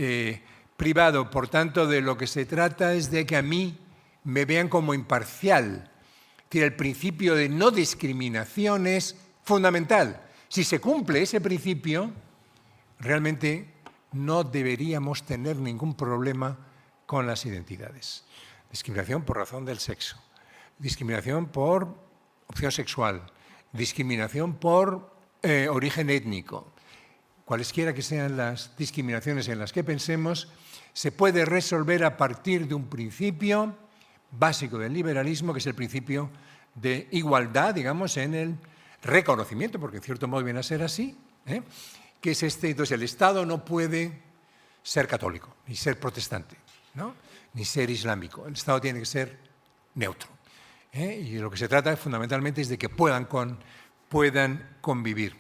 privado. Por tanto, de lo que se trata es de que a mí me vean como imparcial. Es decir, el principio de no discriminación es fundamental. Si se cumple ese principio, realmente no deberíamos tener ningún problema con las identidades. Discriminación por razón del sexo, discriminación por opción sexual, discriminación por origen étnico. Cualesquiera que sean las discriminaciones en las que pensemos, se puede resolver a partir de un principio básico del liberalismo, que es el principio de igualdad, digamos, en el reconocimiento, porque en cierto modo viene a ser así, que es este. Entonces, el Estado no puede ser católico, ni ser protestante, ¿no? Ni ser islámico. El Estado tiene que ser neutro. Y lo que se trata fundamentalmente es de que puedan convivir.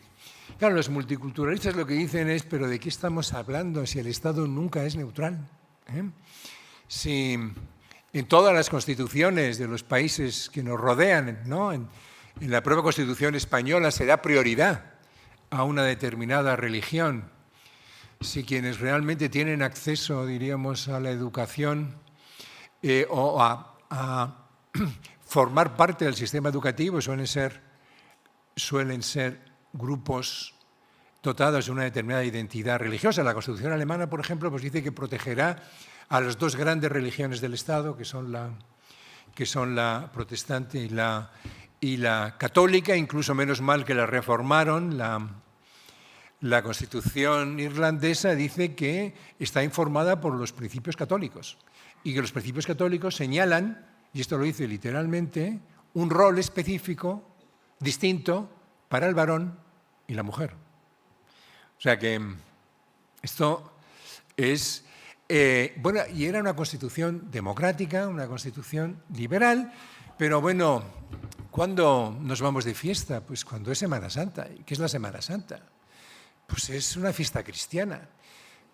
Claro, los multiculturalistas lo que dicen es, ¿pero de qué estamos hablando si el Estado nunca es neutral? Si en todas las constituciones de los países que nos rodean, ¿no? En la propia Constitución española se da prioridad a una determinada religión. Si quienes realmente tienen acceso, diríamos, a la educación o a formar parte del sistema educativo suelen ser grupos dotados de una determinada identidad religiosa. La Constitución alemana, por ejemplo, pues dice que protegerá a las dos grandes religiones del Estado, que son la protestante y la católica. Incluso menos mal que la reformaron. La Constitución irlandesa dice que está informada por los principios católicos y que los principios católicos señalan, y esto lo dice literalmente, un rol específico, distinto, para el varón y la mujer. O sea que esto es... bueno, y era una constitución democrática, una constitución liberal, pero bueno, ¿cuándo nos vamos de fiesta? Pues cuando es Semana Santa. ¿Y qué es la Semana Santa? Pues es una fiesta cristiana.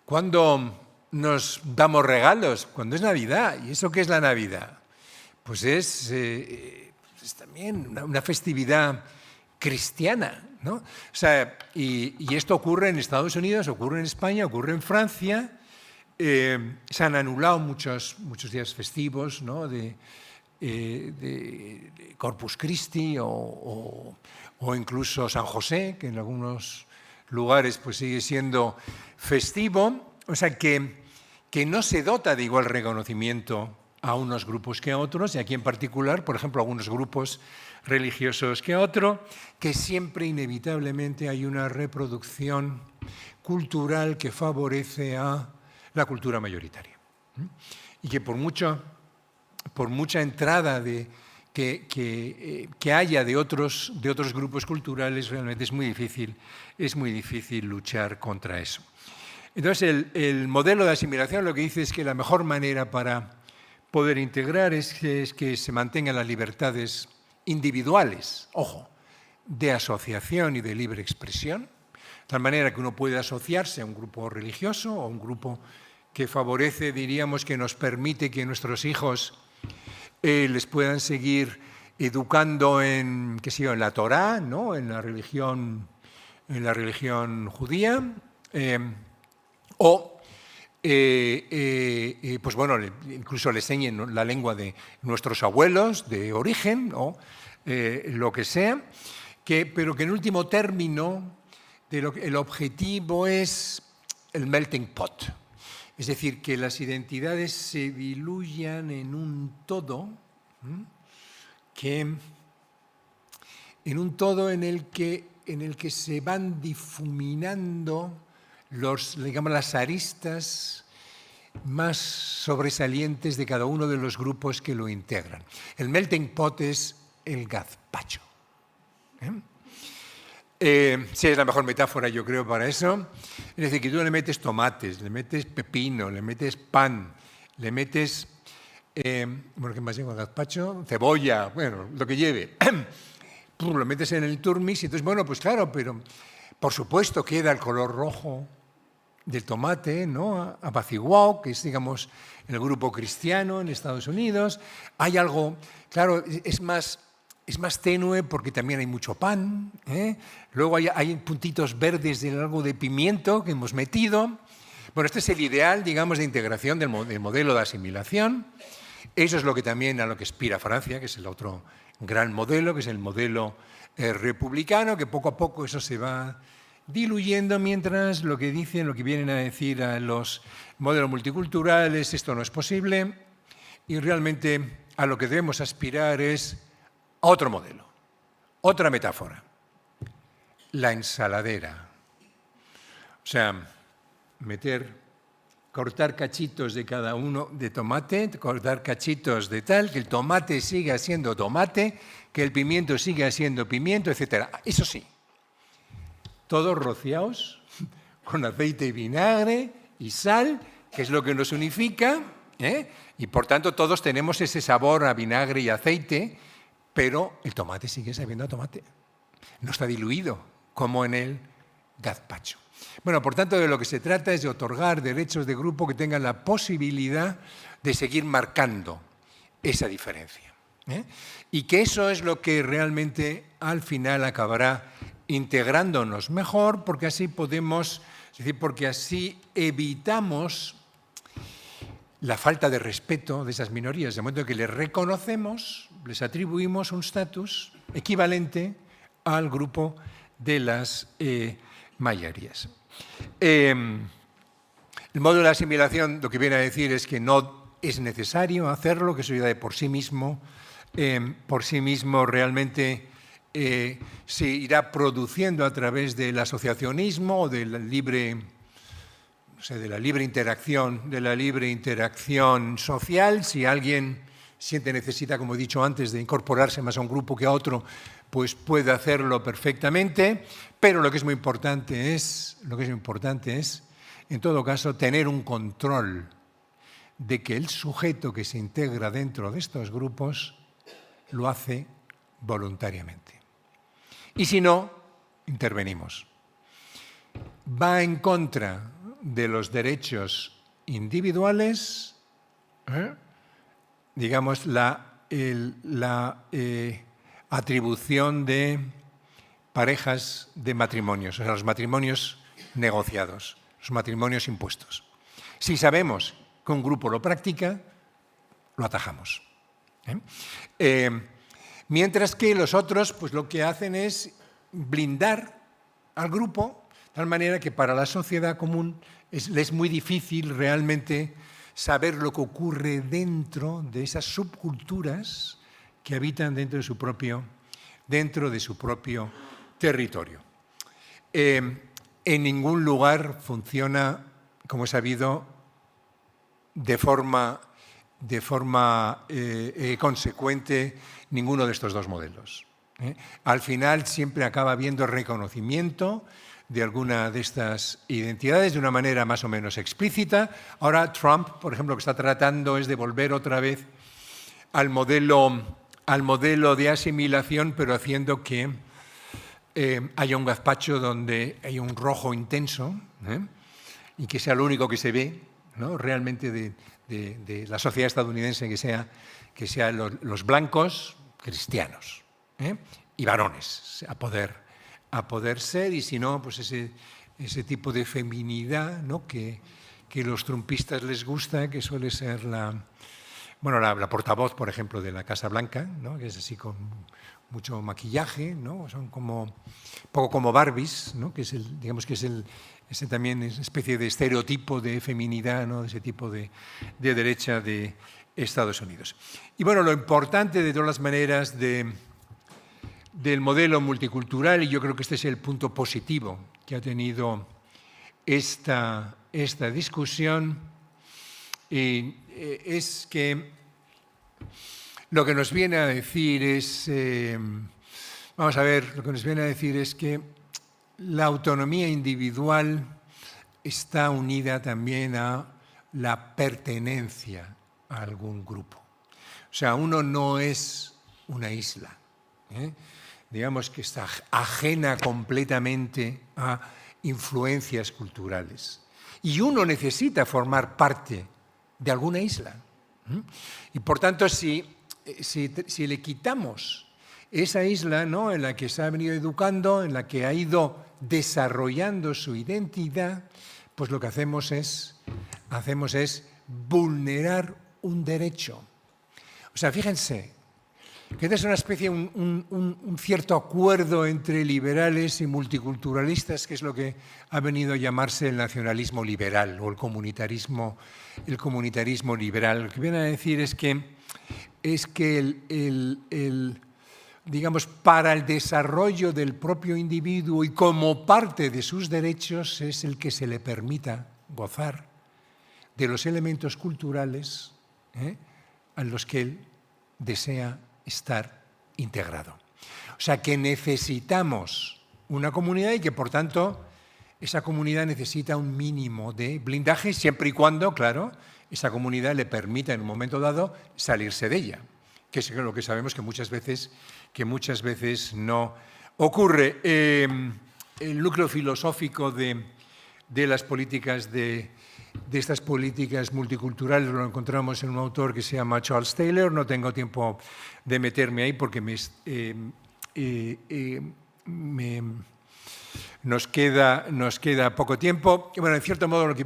¿Cuándo nos damos regalos? Cuando es Navidad. ¿Y eso qué es la Navidad? Pues es también una festividad cristiana, ¿no? O sea, y esto ocurre en Estados Unidos, ocurre en España, ocurre en Francia. Se han anulado muchos días festivos, ¿no? de Corpus Christi o incluso San José, que en algunos lugares pues sigue siendo festivo. O sea, que no se dota de igual reconocimiento a unos grupos que a otros, y aquí en particular, por ejemplo, a algunos grupos religiosos que a otros, que siempre inevitablemente hay una reproducción cultural que favorece a la cultura mayoritaria. Y que por mucha entrada que haya de otros grupos culturales, realmente es muy difícil luchar contra eso. Entonces, el modelo de asimilación lo que dice es que la mejor manera para poder integrar es que se mantengan las libertades individuales, ojo, de asociación y de libre expresión, de tal manera que uno puede asociarse a un grupo religioso o a un grupo que favorece, diríamos, que nos permite que nuestros hijos les puedan seguir educando en la Torá, ¿no? en la religión judía, pues bueno, incluso le enseñen la lengua de nuestros abuelos de origen, o lo que sea, pero que en último término el objetivo es el melting pot. Es decir, que las identidades se diluyan en un todo, en el que se van difuminando las aristas más sobresalientes de cada uno de los grupos que lo integran. El melting pot es el gazpacho. Sí, es la mejor metáfora, yo creo, para eso. Es decir, que tú le metes tomates, le metes pepino, le metes pan, le metes, bueno, ¿qué más lleva el gazpacho? Cebolla, bueno, lo que lleve. Lo metes en el turmis y entonces, bueno, pues claro, pero por supuesto queda el color rojo del tomate, ¿no? Apaciguado, que es, digamos, el grupo cristiano en Estados Unidos. Hay algo, claro, es más tenue porque también hay mucho pan, ¿eh? Luego hay puntitos verdes de algo de pimiento que hemos metido. Bueno, este es el ideal, digamos, de integración del modelo de asimilación. Eso es lo que también a lo que aspira Francia, que es el otro gran modelo, que es el modelo republicano, que poco a poco eso se va diluyendo, mientras lo que vienen a decir a los modelos multiculturales, esto no es posible, y realmente a lo que debemos aspirar es a otro modelo, otra metáfora, la ensaladera. O sea, cortar cachitos de cada uno de tomate, cortar cachitos de tal, que el tomate siga siendo tomate, que el pimiento siga siendo pimiento, etc. Eso sí, todos rociados con aceite y vinagre y sal, que es lo que nos unifica, ¿eh? Y por tanto todos tenemos ese sabor a vinagre y aceite, pero el tomate sigue sabiendo a tomate. No está diluido, como en el gazpacho. Bueno, por tanto, de lo que se trata es de otorgar derechos de grupo que tengan la posibilidad de seguir marcando esa diferencia, ¿eh? Y que eso es lo que realmente al final acabará integrándonos mejor, porque así podemos, es decir, porque así evitamos la falta de respeto de esas minorías, de momento que les reconocemos, les atribuimos un estatus equivalente al grupo de las mayorías. El modelo de asimilación lo que viene a decir es que no es necesario hacerlo, que eso ya de por sí mismo realmente se irá produciendo a través del asociacionismo o de la libre interacción social. Si alguien siente necesidad, como he dicho antes, de incorporarse más a un grupo que a otro, pues puede hacerlo perfectamente, pero lo que es muy importante es, en todo caso, tener un control de que el sujeto que se integra dentro de estos grupos lo hace voluntariamente. Y si no, intervenimos. Va en contra de los derechos individuales, digamos, la atribución de parejas de matrimonios, o sea, los matrimonios negociados, los matrimonios impuestos. Si sabemos que un grupo lo practica, lo atajamos. Mientras que los otros, pues lo que hacen es blindar al grupo, de tal manera que para la sociedad común es muy difícil realmente saber lo que ocurre dentro de esas subculturas que habitan dentro de su propio territorio. En ningún lugar funciona, como he sabido, de forma consecuente ninguno de estos dos modelos. Al final siempre acaba habiendo reconocimiento de alguna de estas identidades de una manera más o menos explícita. Ahora Trump, por ejemplo, lo que está tratando es de volver otra vez al modelo de asimilación, pero haciendo que haya un gazpacho donde hay un rojo intenso y que sea lo único que se ve, ¿no?, realmente de la sociedad estadounidense, que sea los blancos cristianos y varones a poder ser, y si no, pues ese tipo de feminidad, ¿no?, que los trumpistas les gusta, que suele ser la portavoz, por ejemplo, de la Casa Blanca, ¿no?, que es así con mucho maquillaje, ¿no?, son un poco como Barbies, ¿no?, que es ese también es una especie de estereotipo de feminidad, ¿no?, de ese tipo de derecha de Estados Unidos. Y bueno, lo importante de todas las maneras del modelo multicultural, y yo creo que este es el punto positivo que ha tenido esta discusión, es que lo que nos viene a decir es, que la autonomía individual está unida también a la pertenencia a algún grupo. O sea, uno no es una isla, digamos que está ajena completamente a influencias culturales. Y uno necesita formar parte de alguna isla. Y por tanto, si le quitamos esa isla, ¿no?, en la que se ha venido educando, en la que ha ido desarrollando su identidad, pues lo que hacemos es vulnerar un derecho. O sea, fíjense, que es una especie, un cierto acuerdo entre liberales y multiculturalistas, que es lo que ha venido a llamarse el nacionalismo liberal o el comunitarismo liberal. Lo que viene a decir es que digamos, para el desarrollo del propio individuo y como parte de sus derechos es el que se le permita gozar de los elementos culturales a los que él desea estar integrado. O sea, que necesitamos una comunidad y que, por tanto, esa comunidad necesita un mínimo de blindaje, siempre y cuando, claro, esa comunidad le permita en un momento dado salirse de ella, que es lo que sabemos que muchas veces no ocurre. El núcleo filosófico de las políticas de estas políticas multiculturales lo encontramos en un autor que se llama Charles Taylor. No tengo tiempo de meterme ahí porque nos queda poco tiempo. Bueno, en cierto modo lo que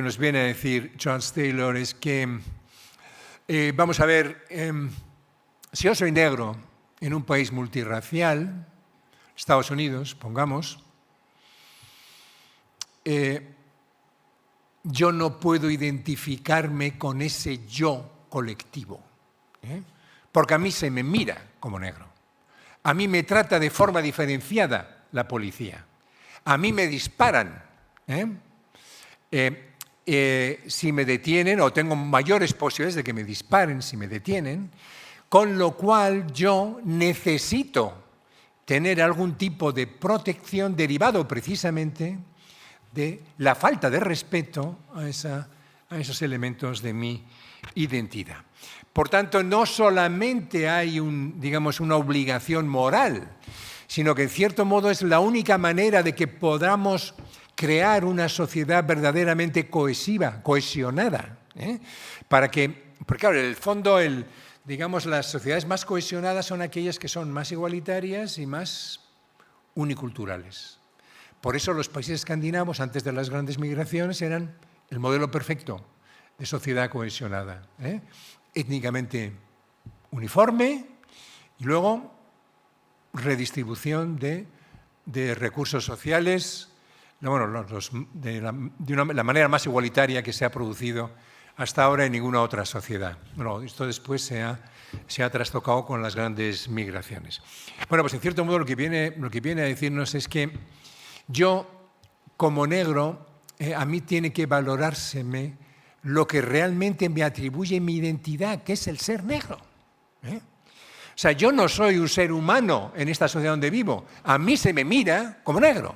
nos viene a decir Charles Taylor es que vamos a ver, si yo soy negro en un país multirracial, Estados Unidos, pongamos, yo no puedo identificarme con ese yo colectivo, porque a mí se me mira como negro. A mí me trata de forma diferenciada la policía. A mí me disparan. Si me detienen, o tengo mayores posibilidades de que me disparen si me detienen, con lo cual yo necesito tener algún tipo de protección derivado precisamente de la falta de respeto a esos elementos de mi identidad. Por tanto, no solamente hay una obligación moral, sino que en cierto modo es la única manera de que podamos crear una sociedad verdaderamente cohesionada, porque claro, en el fondo, las sociedades más cohesionadas son aquellas que son más igualitarias y más uniculturales. Por eso los países escandinavos, antes de las grandes migraciones, eran el modelo perfecto de sociedad cohesionada, étnicamente uniforme y luego redistribución de recursos sociales la manera más igualitaria que se ha producido hasta ahora en ninguna otra sociedad. Bueno, esto después se ha trastocado con las grandes migraciones. Bueno, pues en cierto modo lo que viene a decirnos es que yo, como negro, a mí tiene que valorárseme lo que realmente me atribuye mi identidad, que es el ser negro. O sea, yo no soy un ser humano en esta sociedad donde vivo. A mí se me mira como negro.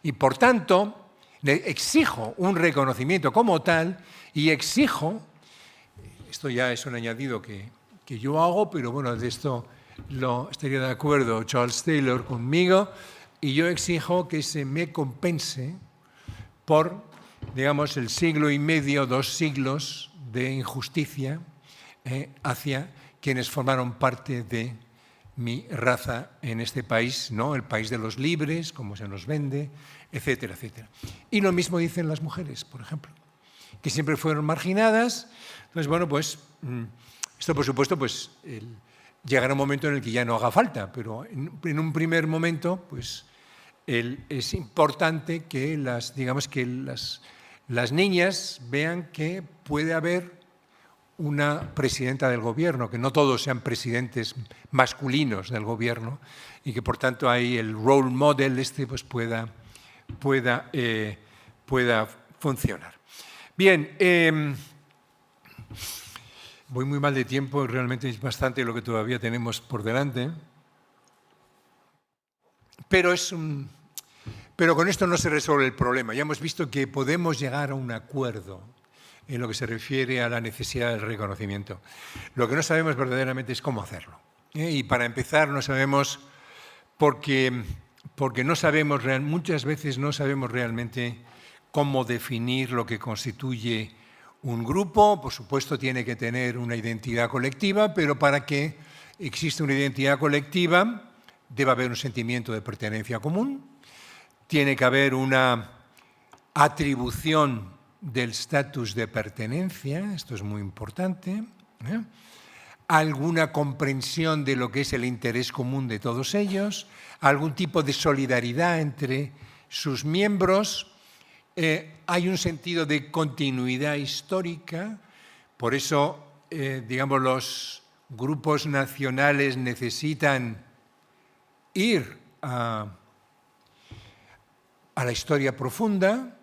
Y por tanto, le exijo un reconocimiento como tal y exijo, esto ya es un añadido que yo hago, pero bueno, de esto estaría de acuerdo Charles Taylor conmigo, y yo exijo que se me compense por, digamos, el siglo y medio, 2 siglos de injusticia hacia quienes formaron parte de mi raza en este país, ¿no? El país de los libres, como se nos vende, etcétera, etcétera. Y lo mismo dicen las mujeres, por ejemplo, que siempre fueron marginadas. Entonces, bueno, pues esto, por supuesto, pues llegará un momento en el que ya no haga falta, pero en un primer momento, pues es importante que las niñas vean que puede haber una presidenta del gobierno, que no todos sean presidentes masculinos del gobierno y que por tanto ahí el role model pues pueda funcionar. Bien, voy muy mal de tiempo, realmente es bastante lo que todavía tenemos por delante, pero con esto no se resuelve el problema. Ya hemos visto que podemos llegar a un acuerdo en lo que se refiere a la necesidad del reconocimiento. Lo que no sabemos verdaderamente es cómo hacerlo. Y para empezar, no sabemos porque no sabemos, muchas veces no sabemos realmente cómo definir lo que constituye un grupo. Por supuesto, tiene que tener una identidad colectiva, pero para que exista una identidad colectiva debe haber un sentimiento de pertenencia común, tiene que haber una atribución del estatus de pertenencia, esto es muy importante, alguna comprensión de lo que es el interés común de todos ellos, algún tipo de solidaridad entre sus miembros, hay un sentido de continuidad histórica, por eso, digamos, los grupos nacionales necesitan ir a la historia profunda.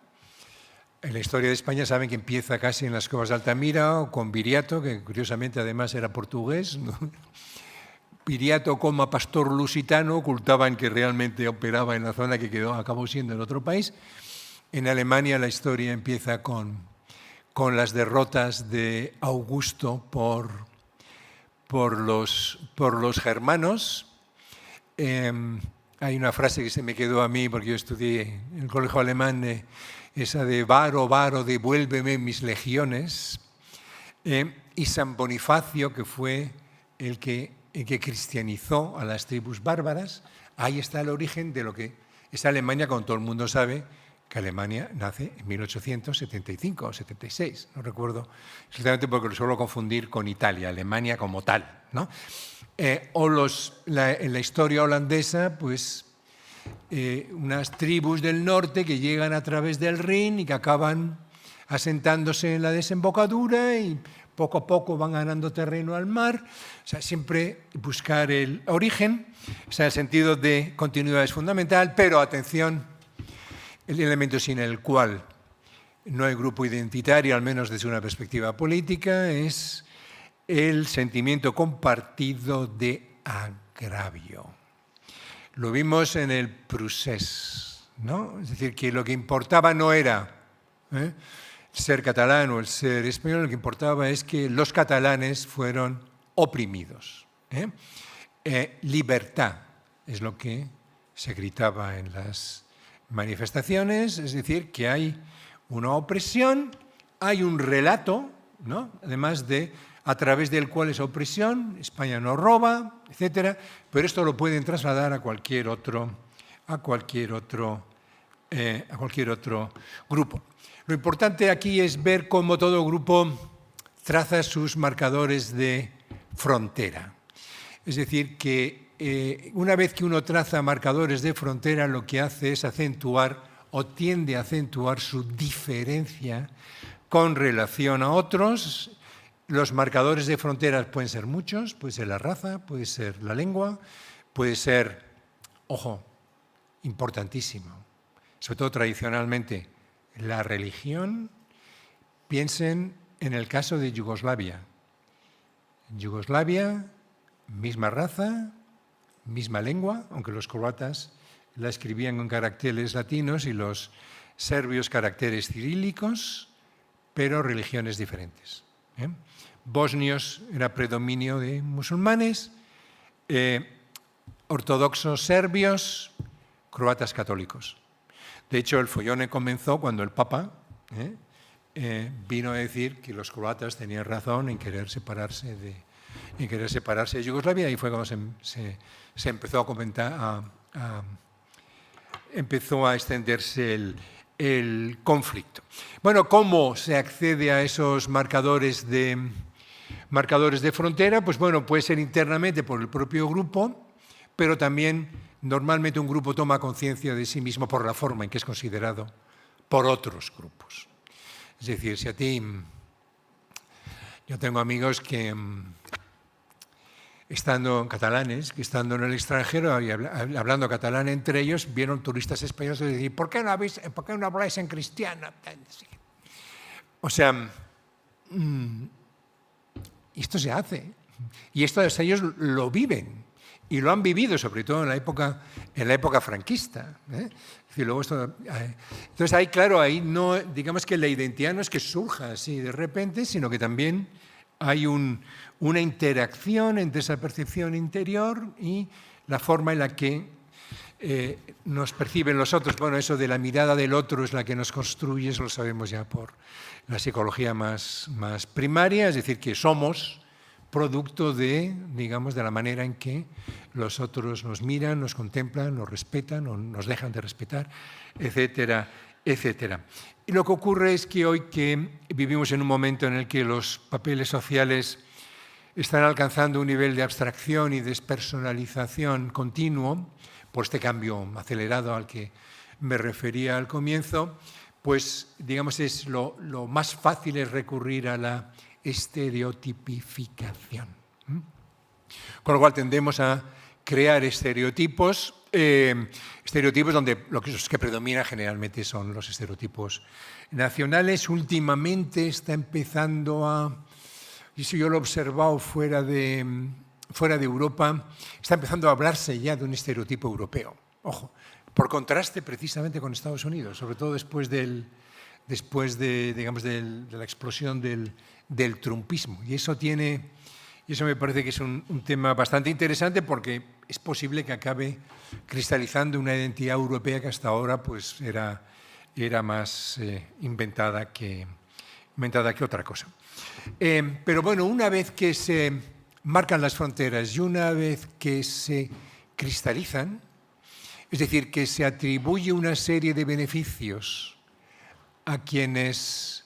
En la historia de España saben que empieza casi en las Cuevas de Altamira o con Viriato, que curiosamente además era portugués, ¿no? Viriato como pastor lusitano ocultaban que realmente operaba en la zona que acabó siendo en otro país. En Alemania la historia empieza con las derrotas de Augusto por los germanos. Hay una frase que se me quedó a mí porque yo estudié en el colegio alemán, esa de Varo, Varo, devuélveme mis legiones, y San Bonifacio, que fue el que cristianizó a las tribus bárbaras. Ahí está el origen de lo que es Alemania, como todo el mundo sabe, que Alemania nace en 1875 o 76, no recuerdo exactamente porque lo suelo confundir con Italia, Alemania como tal, ¿no? En la historia holandesa, pues unas tribus del norte que llegan a través del Rin y que acaban asentándose en la desembocadura y poco a poco van ganando terreno al mar. O sea, siempre buscar el origen, o sea, el sentido de continuidad es fundamental, pero atención, el elemento sin el cual no hay grupo identitario, al menos desde una perspectiva política, es el sentimiento compartido de agravio. Lo vimos en el procés, ¿no? Es decir, que lo que importaba no era ser catalán o el ser español, lo que importaba es que los catalanes fueron oprimidos. Libertad es lo que se gritaba en las manifestaciones, es decir, que hay una opresión, hay un relato, ¿no? Además de a través del cual esa opresión, España no roba, etcétera, pero esto lo pueden trasladar a cualquier otro grupo. Lo importante aquí es ver cómo todo grupo traza sus marcadores de frontera. Es decir, que una vez que uno traza marcadores de frontera, lo que hace es acentuar o tiende a acentuar su diferencia con relación a otros. Los marcadores de fronteras pueden ser muchos, puede ser la raza, puede ser la lengua, puede ser, ojo, importantísimo, sobre todo tradicionalmente, la religión. Piensen en el caso de Yugoslavia. En Yugoslavia, misma raza, misma lengua, aunque los croatas la escribían con caracteres latinos y los serbios caracteres cirílicos, pero religiones diferentes. Bosnios era predominio de musulmanes, ortodoxos serbios, croatas católicos. De hecho, el follón comenzó cuando el Papa vino a decir que los croatas tenían razón en querer separarse de Yugoslavia, y fue cuando se empezó a comentar, empezó a extenderse el conflicto. Bueno, ¿cómo se accede a esos marcadores de frontera? Pues bueno, puede ser internamente por el propio grupo, pero también normalmente un grupo toma conciencia de sí mismo por la forma en que es considerado por otros grupos. Es decir, si a ti... Yo tengo amigos que, estando catalanes, que estando en el extranjero y hablando catalán entre ellos, vieron turistas españoles y decían, ¿por qué no habláis en cristiano? O sea, esto se hace. Y esto ellos lo viven. Y lo han vivido, sobre todo en la época franquista. Es decir, luego entonces, ahí, claro, ahí no, digamos que la identidad no es que surja así de repente, sino que también hay una interacción entre esa percepción interior y la forma en la que nos perciben los otros. Bueno, eso de la mirada del otro es la que nos construye, eso lo sabemos ya por la psicología más primaria, es decir, que somos producto de, digamos, de la manera en que los otros nos miran, nos contemplan, nos respetan o nos dejan de respetar, etcétera, etcétera. Y lo que ocurre es que hoy que vivimos en un momento en el que los papeles sociales están alcanzando un nivel de abstracción y despersonalización continuo, por este cambio acelerado al que me refería al comienzo, pues, digamos, lo más fácil es recurrir a la estereotipificación. Con lo cual tendemos a crear estereotipos, donde los que predominan generalmente son los estereotipos nacionales. Últimamente está empezando y eso yo lo he observado fuera de Europa, está empezando a hablarse ya de un estereotipo europeo. Ojo, por contraste precisamente con Estados Unidos, sobre todo después de la explosión del trumpismo. Y eso me parece que es un tema bastante interesante, porque es posible que acabe cristalizando una identidad europea que hasta ahora pues, era más inventada que otra cosa. Pero bueno, una vez que se marcan las fronteras y una vez que se cristalizan, es decir, que se atribuye una serie de beneficios a quienes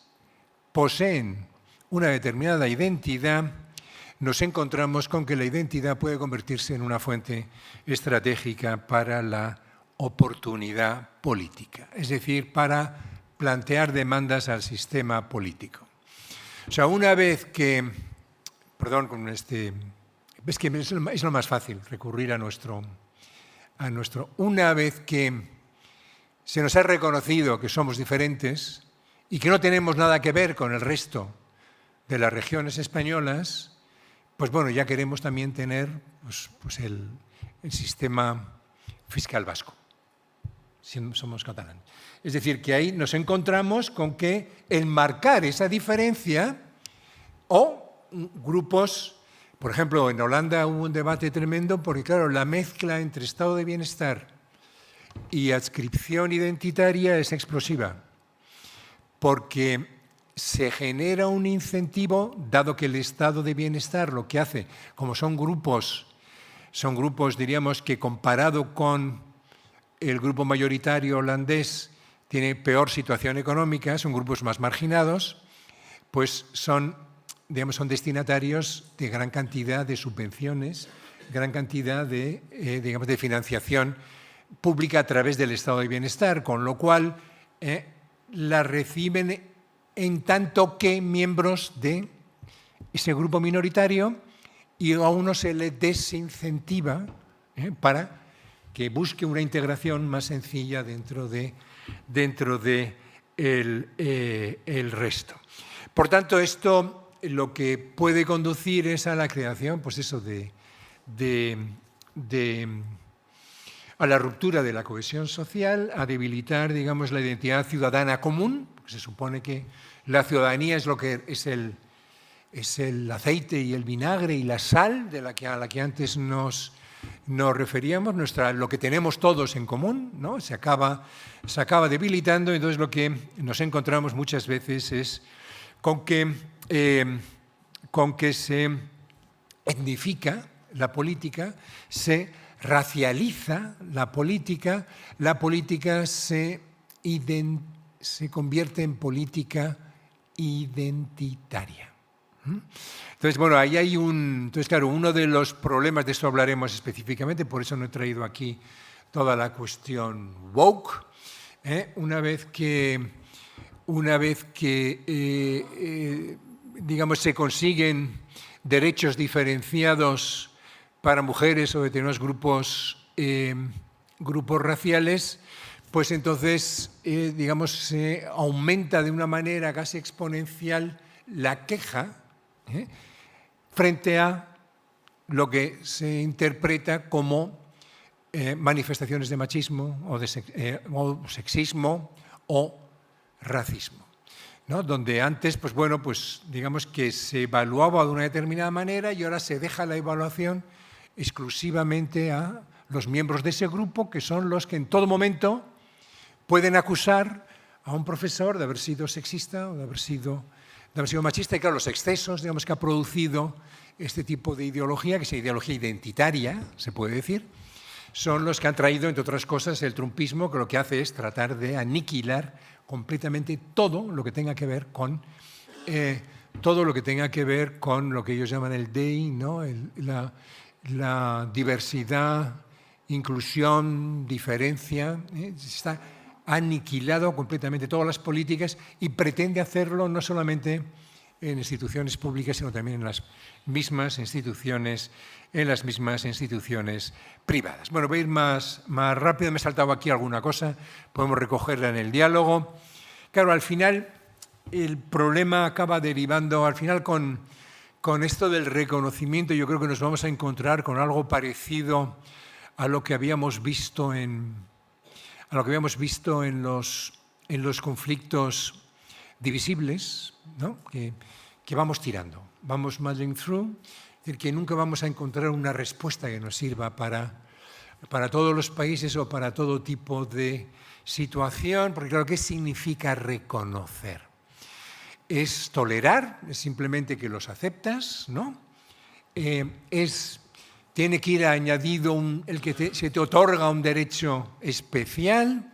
poseen una determinada identidad, nos encontramos con que la identidad puede convertirse en una fuente estratégica para la oportunidad política, es decir, para plantear demandas al sistema político. O sea, una vez que... Perdón, es que es lo más fácil recurrir a nuestro... Una vez que se nos ha reconocido que somos diferentes y que no tenemos nada que ver con el resto de las regiones españolas, pues bueno, ya queremos también tener pues el sistema fiscal vasco, si somos catalanes. Es decir, que ahí nos encontramos con que enmarcar esa diferencia o grupos... Por ejemplo, en Holanda hubo un debate tremendo porque, claro, la mezcla entre estado de bienestar y adscripción identitaria es explosiva, porque se genera un incentivo, dado que el estado de bienestar lo que hace, como son grupos, diríamos, que comparado con el grupo mayoritario holandés tiene peor situación económica, son grupos más marginados, pues son destinatarios de gran cantidad de subvenciones, gran cantidad de financiación pública a través del estado de bienestar, con lo cual la reciben en tanto que miembros de ese grupo minoritario y a uno se le desincentiva para que busque una integración más sencilla dentro de el resto. Por tanto, esto lo que puede conducir es a la creación, pues eso, a la ruptura de la cohesión social, a debilitar, digamos, la identidad ciudadana común, porque se supone que la ciudadanía es lo que es el aceite y el vinagre y la sal a la que antes nos referíamos, lo que tenemos todos en común, ¿no? se acaba debilitando. Entonces lo que nos encontramos muchas veces es con que se etnifica la política, se racializa la política se convierte en política identitaria. Entonces, bueno, ahí hay entonces, claro, uno de los problemas, de esto hablaremos específicamente, por eso no he traído aquí toda la cuestión woke. Una vez que digamos, se consiguen derechos diferenciados para mujeres o determinados grupos raciales, pues entonces, digamos, se aumenta de una manera casi exponencial la queja frente a lo que se interpreta como manifestaciones de machismo o sexismo o racismo, ¿no? Donde antes, pues bueno, pues digamos que se evaluaba de una determinada manera y ahora se deja la evaluación exclusivamente a los miembros de ese grupo, que son los que en todo momento pueden acusar a un profesor de haber sido sexista o de haber sido machista. Y claro, los excesos, digamos, que ha producido este tipo de ideología, que es ideología identitaria, se puede decir, son los que han traído, entre otras cosas, el trumpismo, que lo que hace es tratar de aniquilar completamente todo lo que tenga que ver con lo que ellos llaman el DEI, ¿no? La diversidad, inclusión, diferencia. Está aniquilado completamente todas las políticas y pretende hacerlo no solamente en instituciones públicas, sino también en las mismas instituciones privadas. Bueno, voy a ir más rápido, me he saltado aquí alguna cosa, podemos recogerla en el diálogo. Claro, al final el problema acaba derivando, al final con esto del reconocimiento, yo creo que nos vamos a encontrar con algo parecido a lo que habíamos visto en los conflictos divisibles, ¿no? que vamos tirando, vamos muddling through, es decir, que nunca vamos a encontrar una respuesta que nos sirva para todos los países o para todo tipo de situación, porque claro, ¿qué significa reconocer? Es tolerar, es simplemente que los aceptas, ¿no? Tiene que ir añadido el que se te otorga un derecho especial,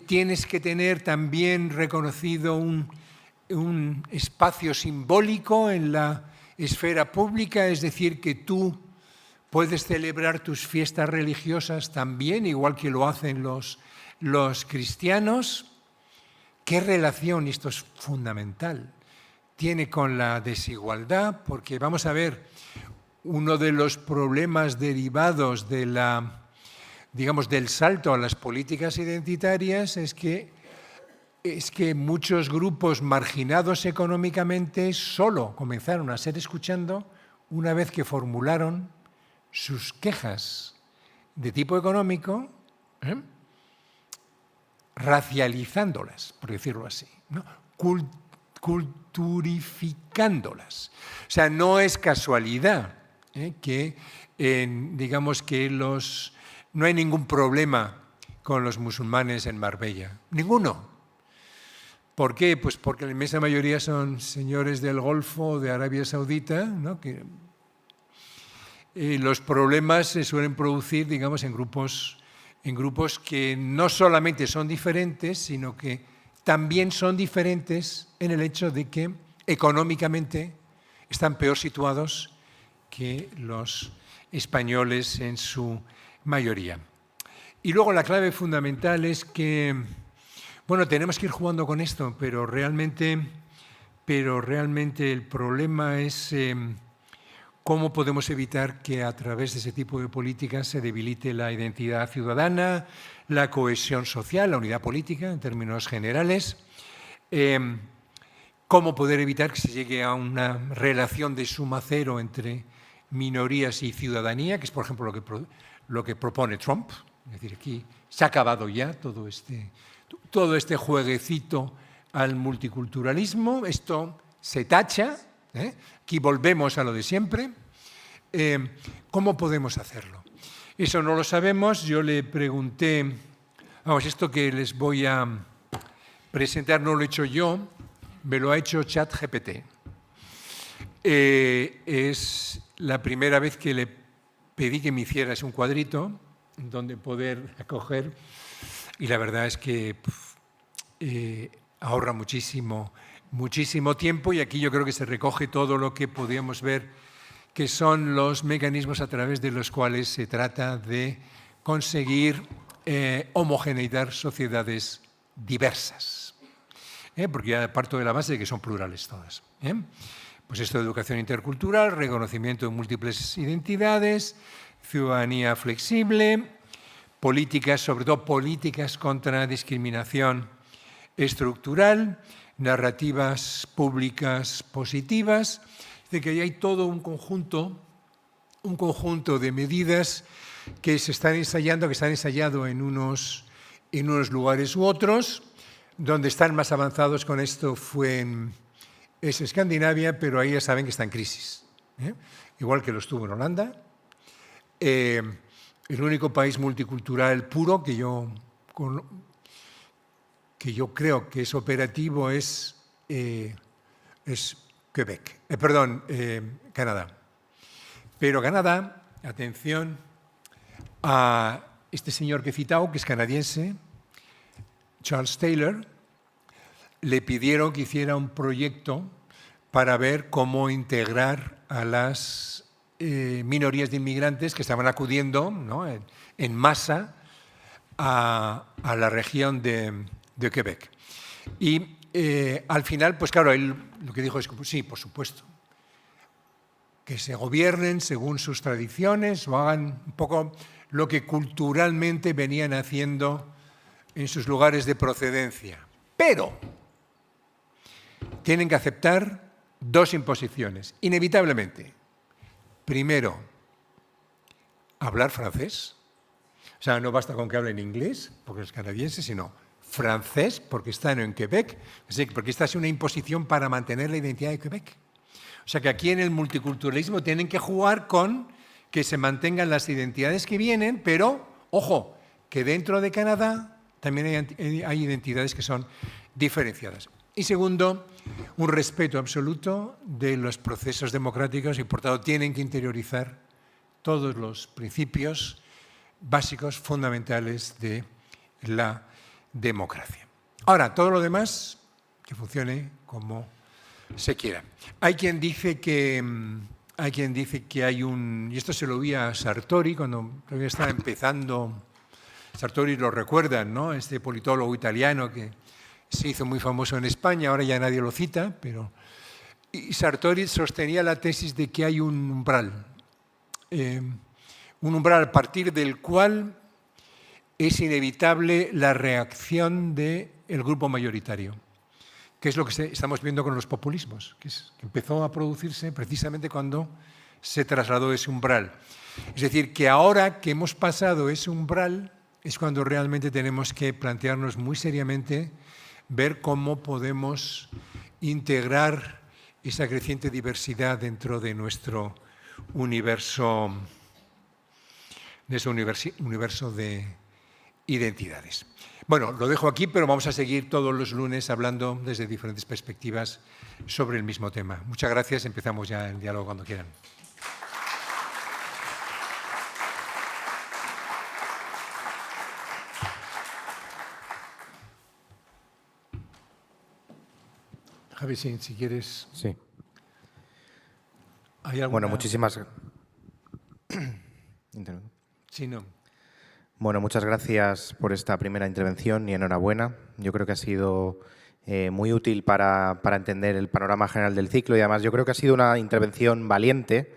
tienes que tener también reconocido un espacio simbólico en la esfera pública, es decir, que tú puedes celebrar tus fiestas religiosas también, igual que lo hacen los cristianos. ¿Qué relación, y esto es fundamental, tiene con la desigualdad? Porque vamos a ver, uno de los problemas derivados del salto a las políticas identitarias es que muchos grupos marginados económicamente solo comenzaron a ser escuchados una vez que formularon sus quejas de tipo económico, racializándolas, por decirlo así, ¿no? Culturificándolas. O sea, no es casualidad que no hay ningún problema con los musulmanes en Marbella. Ninguno. ¿Por qué? Pues porque la inmensa mayoría son señores del Golfo o de Arabia Saudita, ¿no? Los problemas se suelen producir, digamos, en grupos que no solamente son diferentes, sino que también son diferentes en el hecho de que económicamente están peor situados que los españoles en su mayoría. Y luego la clave fundamental es que, bueno, tenemos que ir jugando con esto, pero realmente el problema es cómo podemos evitar que a través de ese tipo de políticas se debilite la identidad ciudadana, la cohesión social, la unidad política en términos generales. Cómo poder evitar que se llegue a una relación de suma cero entre minorías y ciudadanía, que es, por ejemplo, lo que propone Trump. Es decir, aquí se ha acabado ya todo este jueguecito al multiculturalismo. Esto se tacha. Aquí volvemos a lo de siempre. ¿Cómo podemos hacerlo? Eso no lo sabemos. Yo le pregunté, vamos, esto que les voy a presentar no lo he hecho yo, me lo ha hecho ChatGPT. Es la primera vez que le pedí que me hiciera un cuadrito donde poder acoger, y la verdad es que ahorra muchísimo tiempo, y aquí yo creo que se recoge todo lo que podíamos ver que son los mecanismos a través de los cuales se trata de conseguir homogeneizar sociedades diversas. Porque ya parto de la base de que son plurales todas. Pues esto de educación intercultural, reconocimiento de múltiples identidades, ciudadanía flexible, políticas, sobre todo políticas contra discriminación estructural, narrativas públicas positivas. De que hay todo un conjunto de medidas que se están ensayando, que se han ensayado en unos lugares u otros. Donde están más avanzados con esto es Escandinavia, pero ahí ya saben que está en crisis. Igual que lo estuvo en Holanda. El único país multicultural puro que yo creo que es operativo es Canadá. Pero Canadá, atención a este señor que he citado, que es canadiense, Charles Taylor, le pidieron que hiciera un proyecto para ver cómo integrar a las minorías de inmigrantes que estaban acudiendo, ¿no?, en masa a la región de Quebec. Y al final, pues claro, él lo que dijo es que sí, por supuesto, que se gobiernen según sus tradiciones o hagan un poco lo que culturalmente venían haciendo en sus lugares de procedencia. Pero tienen que aceptar dos imposiciones, inevitablemente. Primero, hablar francés. O sea, no basta con que hablen inglés, porque es canadiense, sino francés, porque están en Quebec, porque esta es una imposición para mantener la identidad de Quebec. O sea que aquí en el multiculturalismo tienen que jugar con que se mantengan las identidades que vienen, pero, ojo, que dentro de Canadá también hay identidades que son diferenciadas. Y segundo, un respeto absoluto de los procesos democráticos y, por tanto, tienen que interiorizar todos los principios básicos, fundamentales de la democracia. Ahora, todo lo demás, que funcione como se quiera. Hay quien dice que hay un... Y esto se lo oí a Sartori cuando todavía estaba empezando. Sartori lo recuerdan, ¿no? Este politólogo italiano que se hizo muy famoso en España, ahora ya nadie lo cita, pero... Y Sartori sostenía la tesis de que hay un umbral a partir del cual es inevitable la reacción del grupo mayoritario, que es lo que estamos viendo con los populismos, que empezó a producirse precisamente cuando se trasladó ese umbral. Es decir, que ahora que hemos pasado ese umbral es cuando realmente tenemos que plantearnos muy seriamente ver cómo podemos integrar esa creciente diversidad dentro de nuestro universo de identidades. Bueno, lo dejo aquí, pero vamos a seguir todos los lunes hablando desde diferentes perspectivas sobre el mismo tema. Muchas gracias. Empezamos ya el diálogo cuando quieran. Javi, si quieres... Sí. ¿Hay alguna... Bueno, muchísimas... Sí, no. Bueno, muchas gracias por esta primera intervención y enhorabuena. Yo creo que ha sido muy útil para entender el panorama general del ciclo y además yo creo que ha sido una intervención valiente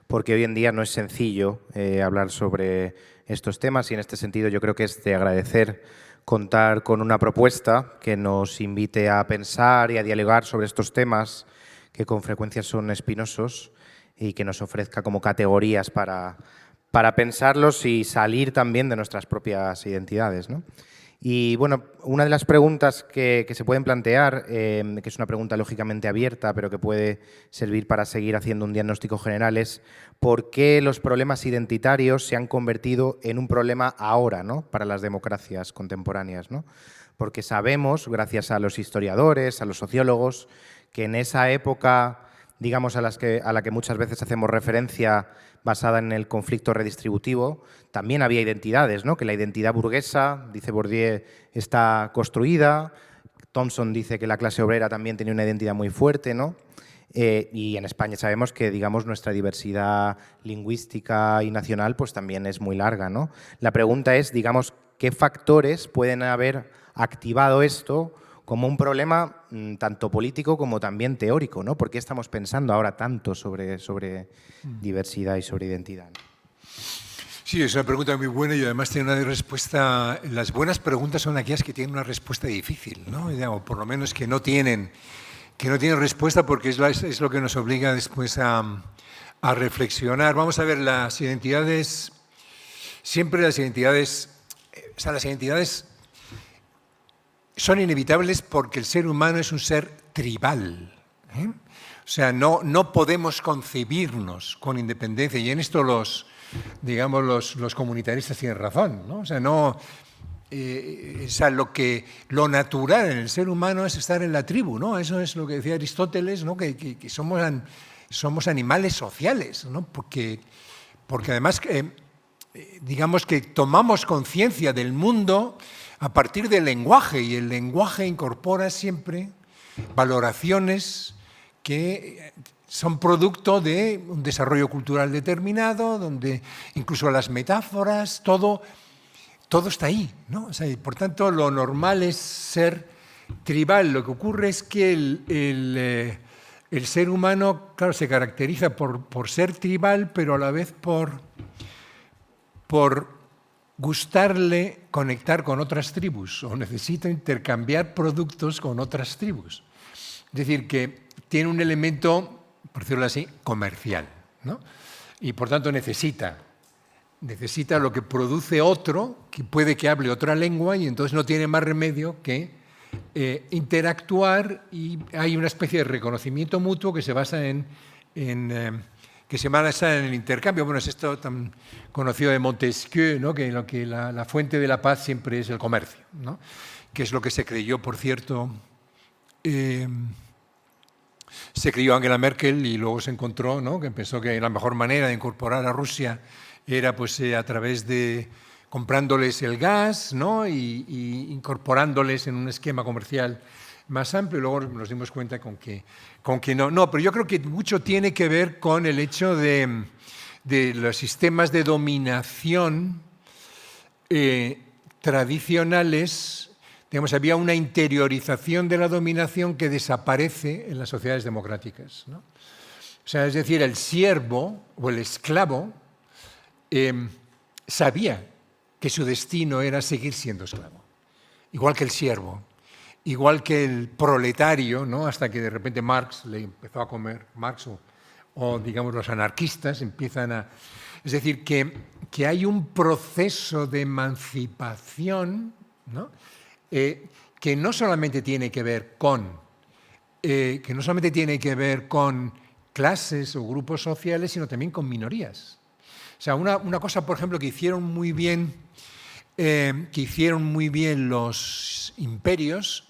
porque hoy en día no es sencillo hablar sobre estos temas y en este sentido yo creo que es de agradecer contar con una propuesta que nos invite a pensar y a dialogar sobre estos temas que con frecuencia son espinosos y que nos ofrezca como categorías para pensarlos y salir también de nuestras propias identidades, ¿no? Y bueno, una de las preguntas que se pueden plantear, que es una pregunta lógicamente abierta, pero que puede servir para seguir haciendo un diagnóstico general, es ¿por qué los problemas identitarios se han convertido en un problema ahora, ¿no?, para las democracias contemporáneas, ¿no? Porque sabemos, gracias a los historiadores, a los sociólogos, que en esa época, digamos, a la que muchas veces hacemos referencia basada en el conflicto redistributivo, también había identidades, ¿no? Que la identidad burguesa, dice Bourdieu, está construida. Thompson dice que la clase obrera también tenía una identidad muy fuerte, ¿no? Y en España sabemos que, digamos, nuestra diversidad lingüística y nacional pues también es muy larga, ¿no? La pregunta es, digamos, ¿qué factores pueden haber activado esto como un problema tanto político como también teórico, ¿no? ¿Por qué estamos pensando ahora tanto sobre diversidad y sobre identidad? Sí, es una pregunta muy buena y además tiene una respuesta. Las buenas preguntas son aquellas que tienen una respuesta difícil, ¿no? O por lo menos que no tienen respuesta, porque es lo que nos obliga después a reflexionar. Vamos a ver, las identidades son inevitables porque el ser humano es un ser tribal, ¿eh? O sea, no podemos concebirnos con independencia, y en esto los comunitaristas tienen razón, ¿no? O sea, lo natural en el ser humano es estar en la tribu, ¿no? Eso es lo que decía Aristóteles, ¿no? Que somos animales sociales, ¿no? Porque además digamos que tomamos conciencia del mundo a partir del lenguaje, y el lenguaje incorpora siempre valoraciones que son producto de un desarrollo cultural determinado, donde incluso las metáforas, todo está ahí, ¿no? O sea, por tanto, lo normal es ser tribal. Lo que ocurre es que el ser humano, claro, se caracteriza por ser tribal, pero a la vez por gustarle conectar con otras tribus, o necesita intercambiar productos con otras tribus. Es decir, que tiene un elemento, por decirlo así, comercial, ¿no? Y por tanto necesita lo que produce otro, que puede que hable otra lengua, y entonces no tiene más remedio que interactuar, y hay una especie de reconocimiento mutuo que se basa en el intercambio. Bueno, es esto tan conocido de Montesquieu, ¿no? Que la fuente de la paz siempre es el comercio, ¿no? Que es lo que se creyó, por cierto, se creyó Angela Merkel, y luego se encontró, ¿no?, que pensó que la mejor manera de incorporar a Rusia era pues, a través de comprándoles el gas, ¿no?, y incorporándoles en un esquema comercial más amplio. Luego nos dimos cuenta con que no. No, pero yo creo que mucho tiene que ver con el hecho de los sistemas de dominación tradicionales. Digamos, había una interiorización de la dominación que desaparece en las sociedades democráticas, ¿no? O sea, es decir, el siervo o el esclavo sabía que su destino era seguir siendo esclavo, igual que el siervo, igual que el proletario, ¿no? Hasta que de repente Marx le empezó a comer, Marx o digamos los anarquistas empiezan a... Es decir, que hay un proceso de emancipación, ¿no?, que no solamente tiene que ver con clases o grupos sociales, sino también con minorías. O sea, una cosa, por ejemplo, que hicieron muy bien los imperios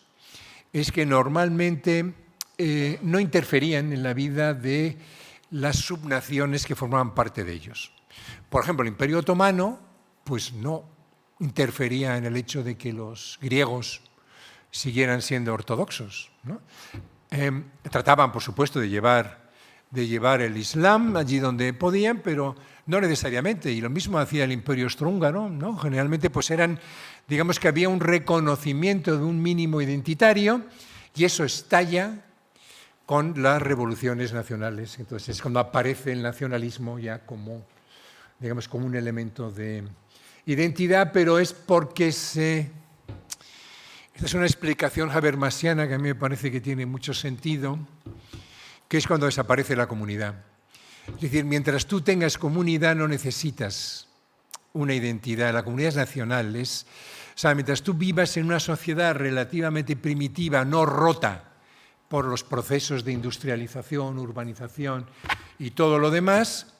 es que normalmente no interferían en la vida de las subnaciones que formaban parte de ellos. Por ejemplo, el Imperio Otomano pues no interfería en el hecho de que los griegos siguieran siendo ortodoxos, ¿no? Trataban, por supuesto, de llevar el Islam allí donde podían, pero No necesariamente, y lo mismo hacía el Imperio Austrohúngaro, ¿no? Generalmente pues eran, digamos que había un reconocimiento de un mínimo identitario y eso estalla con las revoluciones nacionales. Entonces es cuando aparece el nacionalismo ya como, digamos, como un elemento de identidad, pero es porque esta es una explicación habermasiana que a mí me parece que tiene mucho sentido, que es cuando desaparece la comunidad. Es decir, mientras tú tengas comunidad no necesitas una identidad, la comunidad es nacional. O sea, mientras tú vivas en una sociedad relativamente primitiva, no rota por los procesos de industrialización, urbanización y todo lo demás,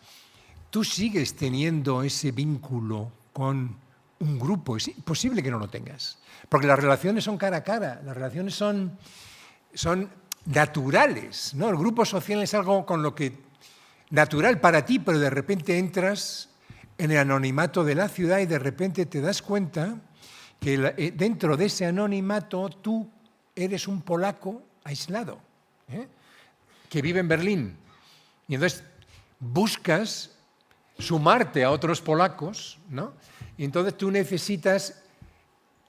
tú sigues teniendo ese vínculo con un grupo. Es imposible que no lo tengas, porque las relaciones son cara a cara, las relaciones son naturales, ¿no? El grupo social es algo con lo que natural para ti, pero de repente entras en el anonimato de la ciudad y de repente te das cuenta que dentro de ese anonimato tú eres un polaco aislado, que vive en Berlín. Y entonces buscas sumarte a otros polacos, ¿no? Y entonces tú necesitas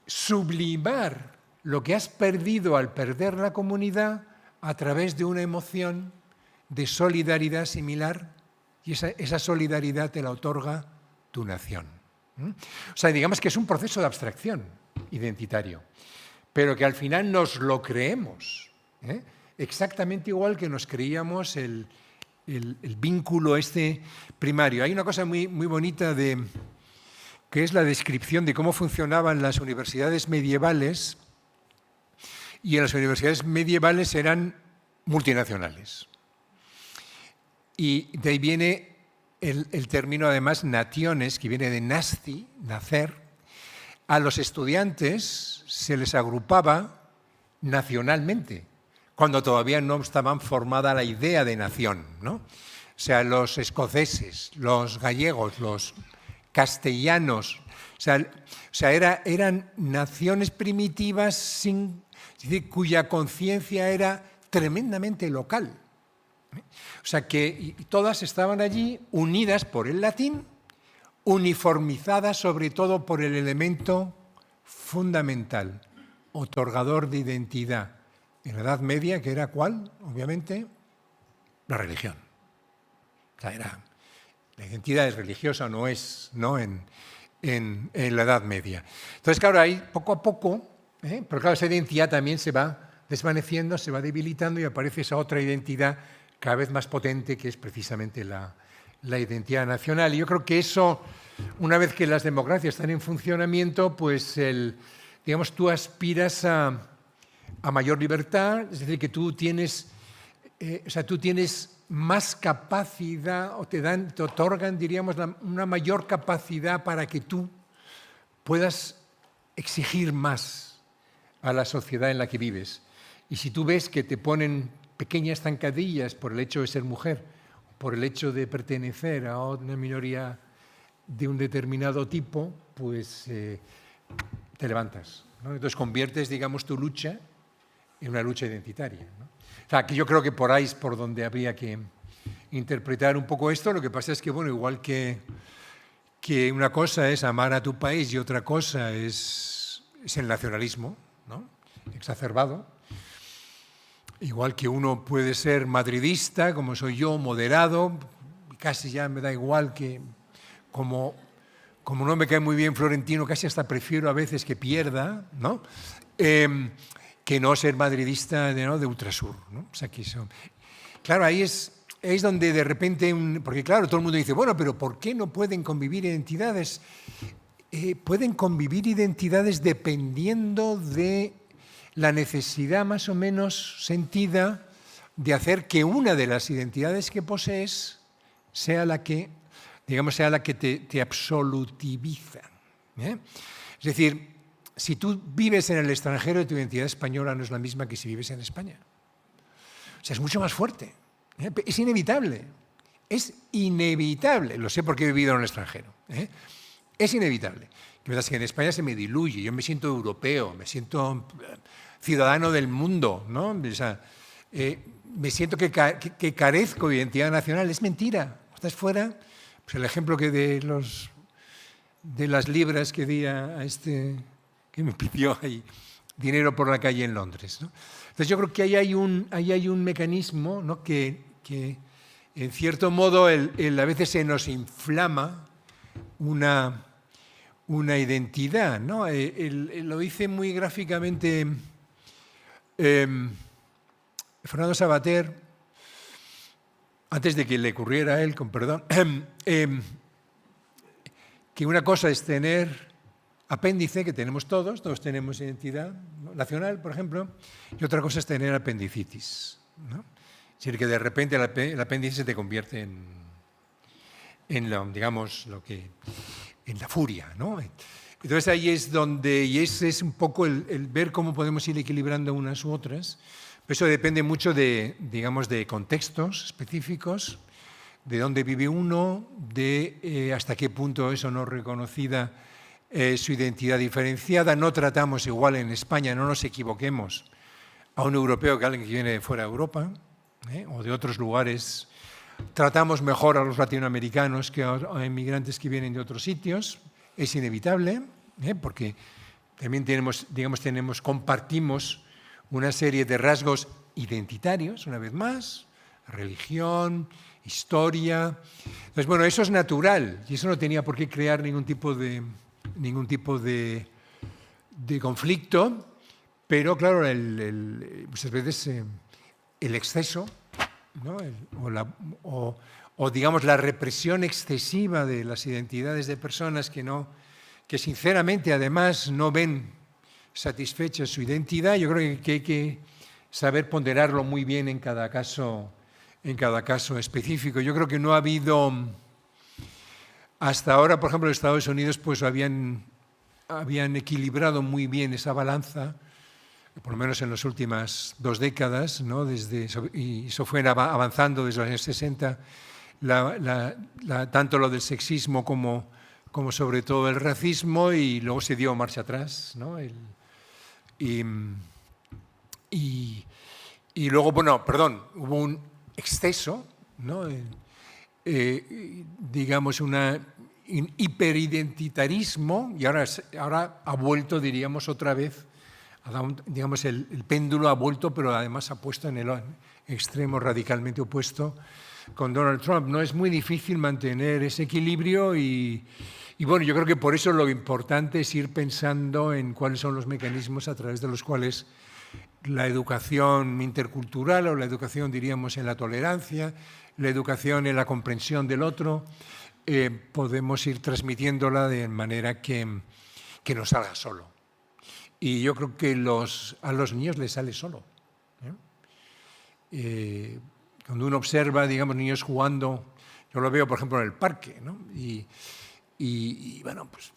sublimar lo que has perdido al perder la comunidad a través de una emoción de solidaridad similar, y esa solidaridad te la otorga tu nación. O sea, digamos que es un proceso de abstracción identitario, pero que al final nos lo creemos, exactamente igual que nos creíamos el vínculo primario. Hay una cosa muy, muy bonita que es la descripción de cómo funcionaban las universidades medievales, y en las universidades medievales eran multinacionales. Y de ahí viene el término, además, nationes, que viene de nasti, nacer. A los estudiantes se les agrupaba nacionalmente, cuando todavía no estaban formada la idea de nación, ¿no? O sea, los escoceses, los gallegos, los castellanos, o sea eran naciones primitivas es decir, cuya conciencia era tremendamente local. O sea, que todas estaban allí unidas por el latín, uniformizadas sobre todo por el elemento fundamental, otorgador de identidad. En la Edad Media, que era ¿cuál? Obviamente, la religión. O sea, la identidad es religiosa, no es, ¿no? En la Edad Media. Entonces, claro, ahí poco a poco, pero claro, esa identidad también se va desvaneciendo, se va debilitando y aparece esa otra identidad cada vez más potente, que es precisamente la identidad nacional. Y yo creo que eso, una vez que las democracias están en funcionamiento, pues digamos, tú aspiras a mayor libertad, es decir, que tú tienes más capacidad, o te otorgan, diríamos, una mayor capacidad para que tú puedas exigir más a la sociedad en la que vives. Y si tú ves que te ponen pequeñas zancadillas por el hecho de ser mujer, por el hecho de pertenecer a una minoría de un determinado tipo, pues te levantas, ¿no? Entonces conviertes, digamos, tu lucha en una lucha identitaria, ¿no? O sea, que yo creo que por ahí es por donde habría que interpretar un poco esto. Lo que pasa es que, bueno, igual que una cosa es amar a tu país y otra cosa es el nacionalismo, ¿no? Exacerbado. Igual que uno puede ser madridista, como soy yo, moderado, casi ya me da igual que, como no me cae muy bien Florentino, casi hasta prefiero a veces que pierda, ¿no? Que no ser madridista de ultrasur, ¿no? O sea, que eso, claro, ahí es donde de repente, porque claro, todo el mundo dice, bueno, pero ¿por qué no pueden convivir identidades? Pueden convivir identidades dependiendo de la necesidad más o menos sentida de hacer que una de las identidades que posees sea la que, digamos, sea la que te absolutiviza, Es decir, si tú vives en el extranjero, tu identidad española no es la misma que si vives en España. O sea, es mucho más fuerte. Es inevitable. Es inevitable. Lo sé porque he vivido en el extranjero. Es inevitable. Mientras que en España se me diluye. Yo me siento europeo, me siento ciudadano del mundo, ¿no? O sea, me siento que carezco de identidad nacional. Es mentira. Estás fuera, Pues el ejemplo que de las libras que di a este que me pidió ahí dinero por la calle en Londres, ¿no? Entonces yo creo que ahí hay un mecanismo, ¿no? que en cierto modo a veces se nos inflama una identidad, ¿no? Lo dice muy gráficamente Fernando Savater, antes de que le ocurriera a él, con perdón, que una cosa es tener apéndice, que tenemos todos tenemos identidad, ¿no? Nacional, por ejemplo, y otra cosa es tener apendicitis, ¿no? Es decir, que de repente el apéndice se te convierte en la furia, ¿no? Entonces ahí es donde, y ese es un poco el ver cómo podemos ir equilibrando unas u otras. Pero eso depende mucho de contextos específicos, de dónde vive uno, de hasta qué punto es o no reconocida su identidad diferenciada. No tratamos igual en España, no nos equivoquemos, a un europeo que a alguien que viene de fuera de Europa, o de otros lugares. Tratamos mejor a los latinoamericanos que a inmigrantes que vienen de otros sitios. Es inevitable, porque también compartimos una serie de rasgos identitarios, una vez más, religión, historia. Entonces, bueno, eso es natural y eso no tenía por qué crear ningún tipo de conflicto, pero claro, muchas veces el exceso, ¿no? O digamos la represión excesiva de las identidades de personas que sinceramente además no ven satisfecha su identidad. Yo creo que hay que saber ponderarlo muy bien en cada caso específico. Yo creo que no ha habido hasta ahora, por ejemplo, en Estados Unidos pues habían equilibrado muy bien esa balanza, por lo menos en las últimas 2 décadas, ¿no? Y eso fue avanzando desde los años 60, tanto lo del sexismo como sobre todo el racismo, y luego se dio marcha atrás, ¿no? Y luego, hubo un exceso, ¿no? Digamos, un hiperidentitarismo, y ahora ha vuelto, diríamos, otra vez, digamos, el péndulo ha vuelto, pero además se ha puesto en el extremo radicalmente opuesto con Donald Trump. No es muy difícil mantener ese equilibrio y bueno, yo creo que por eso lo importante es ir pensando en cuáles son los mecanismos a través de los cuales la educación intercultural, o la educación, diríamos, en la tolerancia, la educación en la comprensión del otro, podemos ir transmitiéndola de manera que no salga solo. Y yo creo que a los niños les sale solo. Cuando uno observa, digamos, niños jugando, yo lo veo, por ejemplo, en el parque, ¿no? Y bueno, pues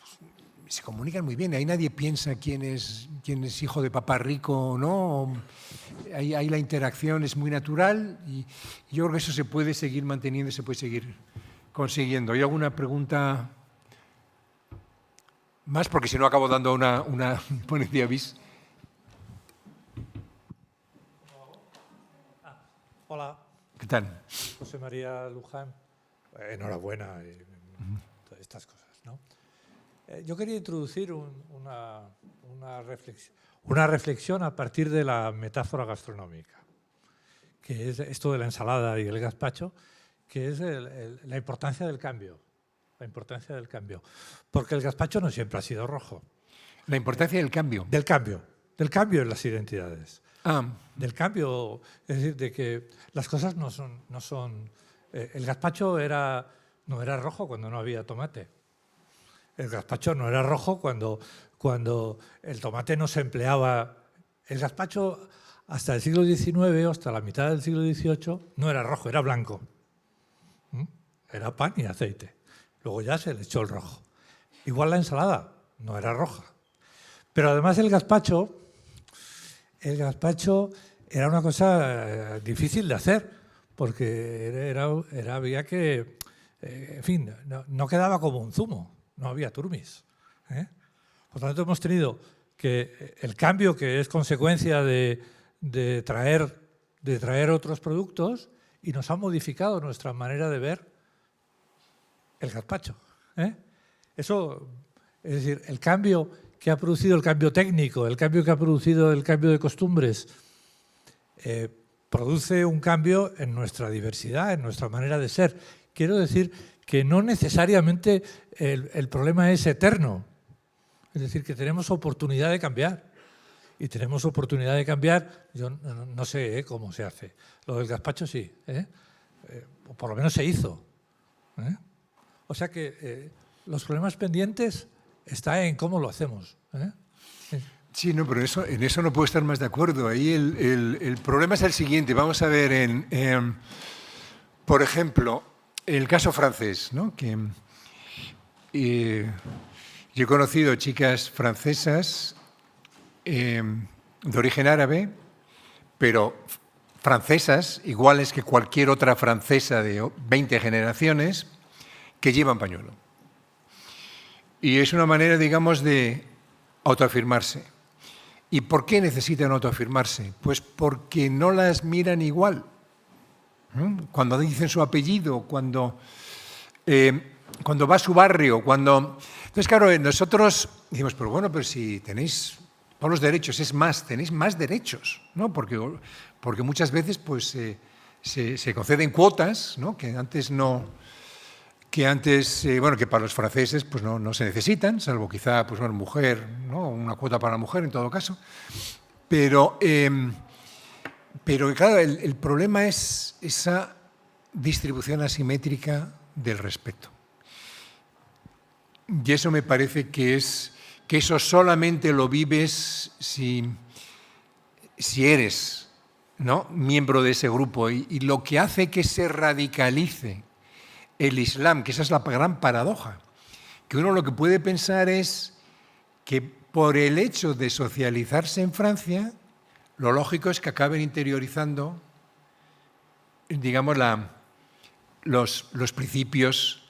se comunican muy bien. Ahí nadie piensa quién es hijo de papá rico o no. Ahí la interacción es muy natural y yo creo que eso se puede seguir manteniendo y se puede seguir consiguiendo. ¿Hay alguna pregunta más? Porque si no acabo dando una ponencia bis. Hola. ¿Qué tal? José María Luján. Enhorabuena y todas estas cosas, ¿no? Yo quería introducir una reflexión a partir de la metáfora gastronómica, que es esto de la ensalada y el gazpacho, que es la importancia del cambio. La importancia del cambio. Porque el gazpacho no siempre ha sido rojo. La importancia del cambio. Del cambio en las identidades. Del cambio, es decir, de que las cosas no son el gazpacho no era rojo cuando no había tomate. El gazpacho no era rojo cuando el tomate no se empleaba. El gazpacho hasta el siglo XIX o hasta la mitad del siglo XVIII no era rojo, era blanco. Era pan y aceite. Luego ya se le echó el rojo. Igual la ensalada no era roja. Pero además el gazpacho era una cosa difícil de hacer, porque había que, en fin, no quedaba como un zumo, no había turmis. Por tanto, hemos tenido que el cambio, que es consecuencia de traer otros productos, y nos ha modificado nuestra manera de ver el gazpacho. Eso, es decir, el cambio que ha producido el cambio técnico, el cambio que ha producido el cambio de costumbres, produce un cambio en nuestra diversidad, en nuestra manera de ser. Quiero decir que no necesariamente el problema es eterno. Es decir, que tenemos oportunidad de cambiar. Y tenemos oportunidad de cambiar, yo no sé cómo se hace. Lo del gazpacho sí, o por lo menos se hizo. O sea que los problemas pendientes están en cómo lo hacemos. Sí, no, pero en eso no puedo estar más de acuerdo. Ahí el problema es el siguiente. Vamos a ver, por ejemplo, el caso francés, ¿no? Que yo he conocido chicas francesas de origen árabe, pero francesas, iguales que cualquier otra francesa de 20 generaciones, que llevan pañuelo. Y es una manera, digamos, de autoafirmarse. ¿Y por qué necesitan autoafirmarse? Pues porque no las miran igual. Cuando dicen su apellido, cuando va a su barrio, cuando... Entonces, claro, nosotros decimos, pero bueno, pero si tenéis todos los derechos, es más, tenéis más derechos, ¿no? Porque muchas veces pues, se conceden cuotas, ¿no? que para los franceses pues no se necesitan, salvo quizá pues, una mujer, ¿no? Una cuota para la mujer en todo caso. Pero claro, el problema es esa distribución asimétrica del respeto. Y eso me parece que eso solamente lo vives si eres, ¿no? miembro de ese grupo. Y lo que hace que se radicalice el Islam, que esa es la gran paradoja, que uno lo que puede pensar es que por el hecho de socializarse en Francia, lo lógico es que acaben interiorizando, digamos, los principios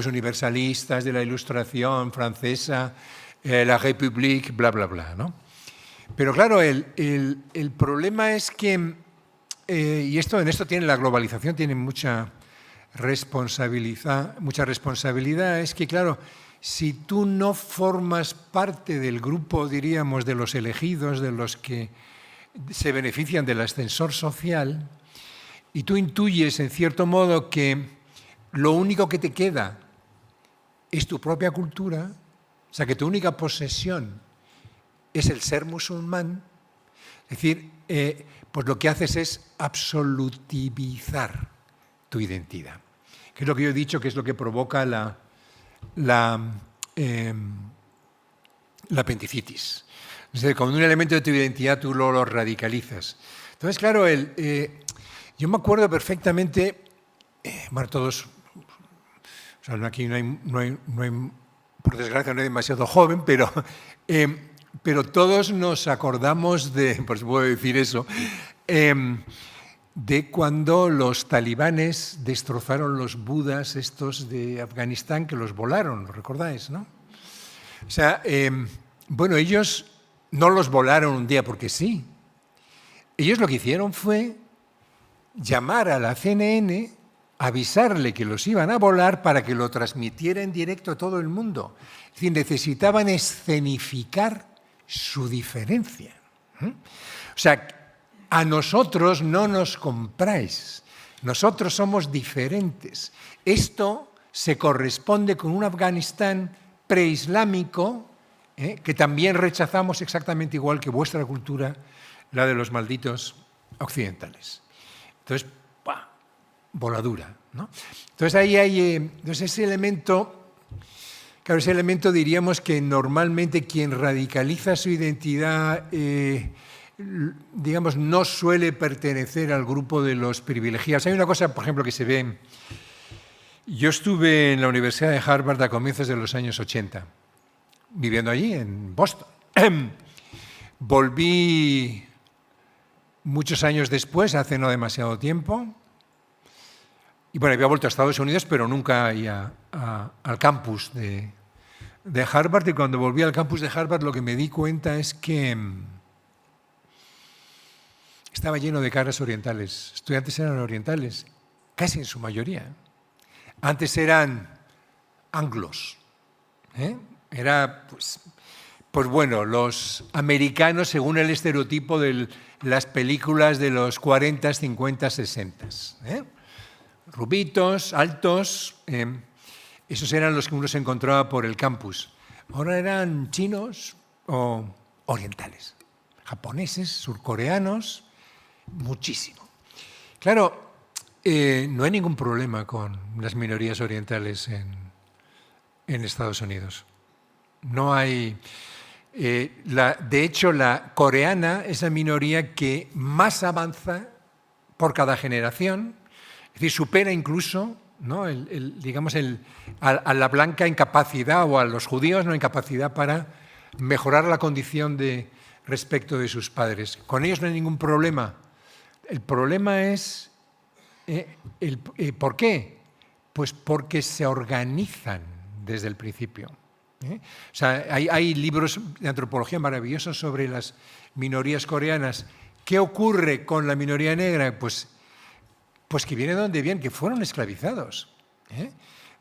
universalistas de la Ilustración francesa, la République, bla, bla, bla, ¿no? Pero claro, el problema es que, y en esto tiene la globalización, tiene mucha responsabilidad, es que, claro, si tú no formas parte del grupo, diríamos, de los elegidos, de los que se benefician del ascensor social, y tú intuyes, en cierto modo, que lo único que te queda es tu propia cultura, o sea, que tu única posesión es el ser musulmán, es decir, pues lo que haces es absolutivizar tu identidad, que es lo que yo he dicho que es lo que provoca la apendicitis. Es decir, como un elemento de tu identidad tú lo radicalizas. Entonces, claro, yo me acuerdo perfectamente, bueno, todos, o sea, aquí no hay, por desgracia no hay demasiado joven, pero todos nos acordamos por si puedo decir eso, de cuando los talibanes destrozaron los budas estos de Afganistán, que los volaron, ¿lo recordáis, no? O sea, bueno, ellos no los volaron un día porque sí. Ellos lo que hicieron fue llamar a la CNN, avisarle que los iban a volar para que lo transmitiera en directo a todo el mundo. Es decir, necesitaban escenificar su diferencia. O sea, a nosotros no nos compráis, nosotros somos diferentes. Esto se corresponde con un Afganistán preislámico, que también rechazamos exactamente igual que vuestra cultura, la de los malditos occidentales. Entonces, ¡pah!, voladura, ¿no? Entonces ahí hay ese elemento, claro, ese elemento diríamos que normalmente quien radicaliza su identidad, digamos, no suele pertenecer al grupo de los privilegiados. Hay una cosa, por ejemplo, que se ve. Yo estuve en la Universidad de Harvard a comienzos de los años 80, viviendo allí, en Boston. Volví muchos años después, hace no demasiado tiempo, y bueno, había vuelto a Estados Unidos, pero nunca al campus de Harvard, y cuando volví al campus de Harvard lo que me di cuenta es que estaba lleno de caras orientales. Estudiantes eran orientales, casi en su mayoría. Antes eran anglos. Era, pues bueno, los americanos según el estereotipo de las películas de los 40, 50, 60. Rubitos, altos, esos eran los que uno se encontraba por el campus. Ahora eran chinos o orientales, japoneses, surcoreanos, muchísimo. Claro, no hay ningún problema con las minorías orientales en Estados Unidos. No hay... de hecho, la coreana es la minoría que más avanza por cada generación, es decir, supera incluso, ¿no?, a la blanca incapacidad, o a los judíos, no, incapacidad para mejorar la condición respecto de sus padres. Con ellos no hay ningún problema. El problema es ¿por qué? Pues porque se organizan desde el principio. O sea, hay libros de antropología maravillosos sobre las minorías coreanas. ¿Qué ocurre con la minoría negra? Pues que viene de donde vienen, que fueron esclavizados.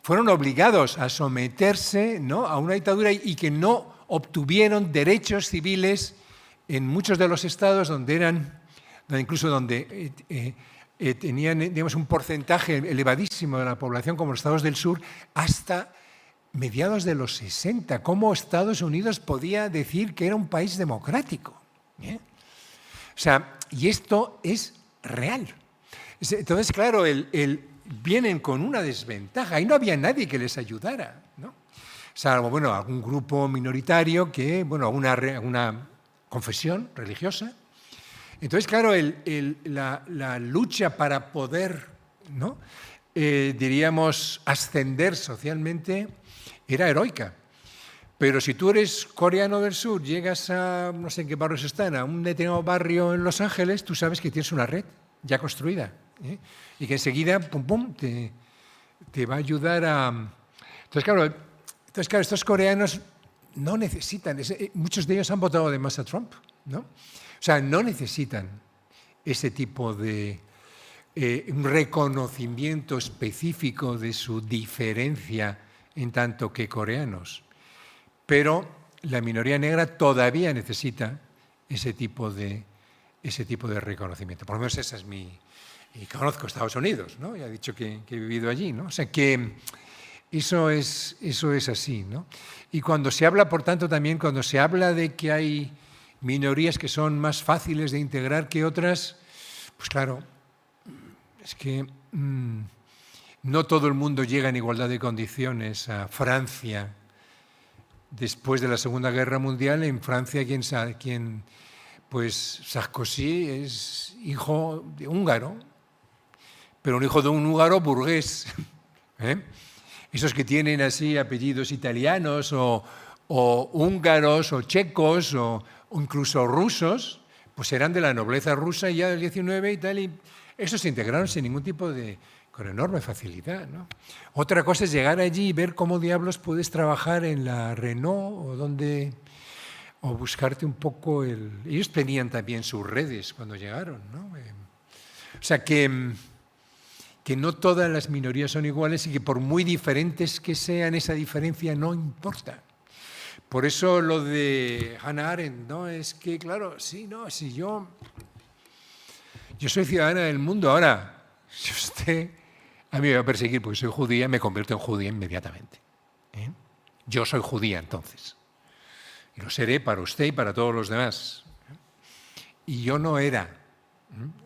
Fueron obligados a someterse, ¿no?, a una dictadura y que no obtuvieron derechos civiles en muchos de los estados donde tenían, digamos, un porcentaje elevadísimo de la población, como los estados del sur, hasta mediados de los 60. ¿Cómo Estados Unidos podía decir que era un país democrático? O sea, y esto es real. Entonces, claro, vienen con una desventaja. Ahí no había nadie que les ayudara, ¿no? Salvo, bueno, algún grupo minoritario que, bueno, alguna confesión religiosa. Entonces, claro, la lucha para poder, ¿no?, diríamos, ascender socialmente era heroica. Pero si tú eres coreano del sur, llegas a, no sé en qué barrios están, a un determinado barrio en Los Ángeles, tú sabes que tienes una red ya construida, y que enseguida, pum, pum, te va a ayudar a... Entonces, claro, estos coreanos no necesitan, muchos de ellos han votado además a Trump, ¿no? O sea, no necesitan ese tipo de un reconocimiento específico de su diferencia en tanto que coreanos. Pero la minoría negra todavía necesita ese tipo de reconocimiento. Por lo menos esa es y conozco Estados Unidos, ¿no? Ya he dicho que he vivido allí, ¿no? O sea que eso es así, ¿no? Y cuando se habla, por tanto, también cuando se habla de que hay minorías que son más fáciles de integrar que otras, pues claro, es que no todo el mundo llega en igualdad de condiciones a Francia. Después de la Segunda Guerra Mundial, en Francia, pues Sarkozy es hijo de húngaro, pero un hijo de un húngaro burgués. Esos que tienen así apellidos italianos o húngaros o checos o incluso rusos, pues eran de la nobleza rusa ya del 19 y tal, y esos se integraron sin ningún tipo con enorme facilidad, ¿no? Otra cosa es llegar allí y ver cómo diablos puedes trabajar en la Renault o buscarte un poco Ellos tenían también sus redes cuando llegaron, ¿no? O sea que no todas las minorías son iguales y que por muy diferentes que sean, esa diferencia no importa. Por eso lo de Hannah Arendt, ¿no? Es que, claro, sí, no, si yo soy ciudadana del mundo, ahora, si usted a mí me va a perseguir porque soy judía, me convierto en judía inmediatamente. Yo soy judía, entonces. Y lo seré para usted y para todos los demás. Y yo no era,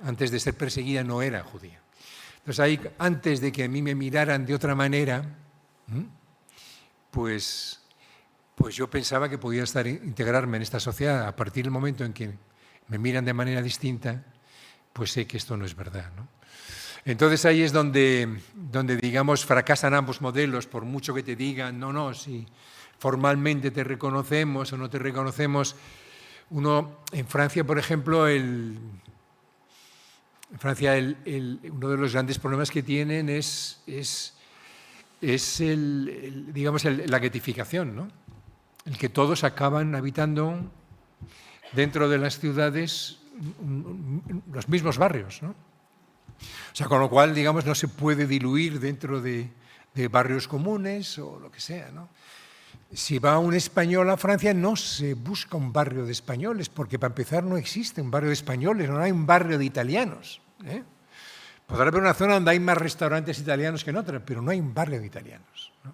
antes de ser perseguida, no era judía. Entonces, ahí, antes de que a mí me miraran de otra manera, pues yo pensaba que podía integrarme en esta sociedad. A partir del momento en que me miran de manera distinta, pues sé que esto no es verdad, ¿no? Entonces ahí es donde digamos, fracasan ambos modelos, por mucho que te digan, no, si formalmente te reconocemos o no te reconocemos. En Francia, por ejemplo, uno de los grandes problemas que tienen es la guetificación, ¿no? El que todos acaban habitando dentro de las ciudades los mismos barrios, ¿no? O sea, con lo cual, digamos, no se puede diluir dentro de de barrios comunes o lo que sea, ¿no? Si va un español a Francia, no se busca un barrio de españoles, porque para empezar no existe un barrio de españoles, no hay un barrio de italianos. Podrá haber una zona donde hay más restaurantes italianos que en otra, pero no hay un barrio de italianos, ¿no?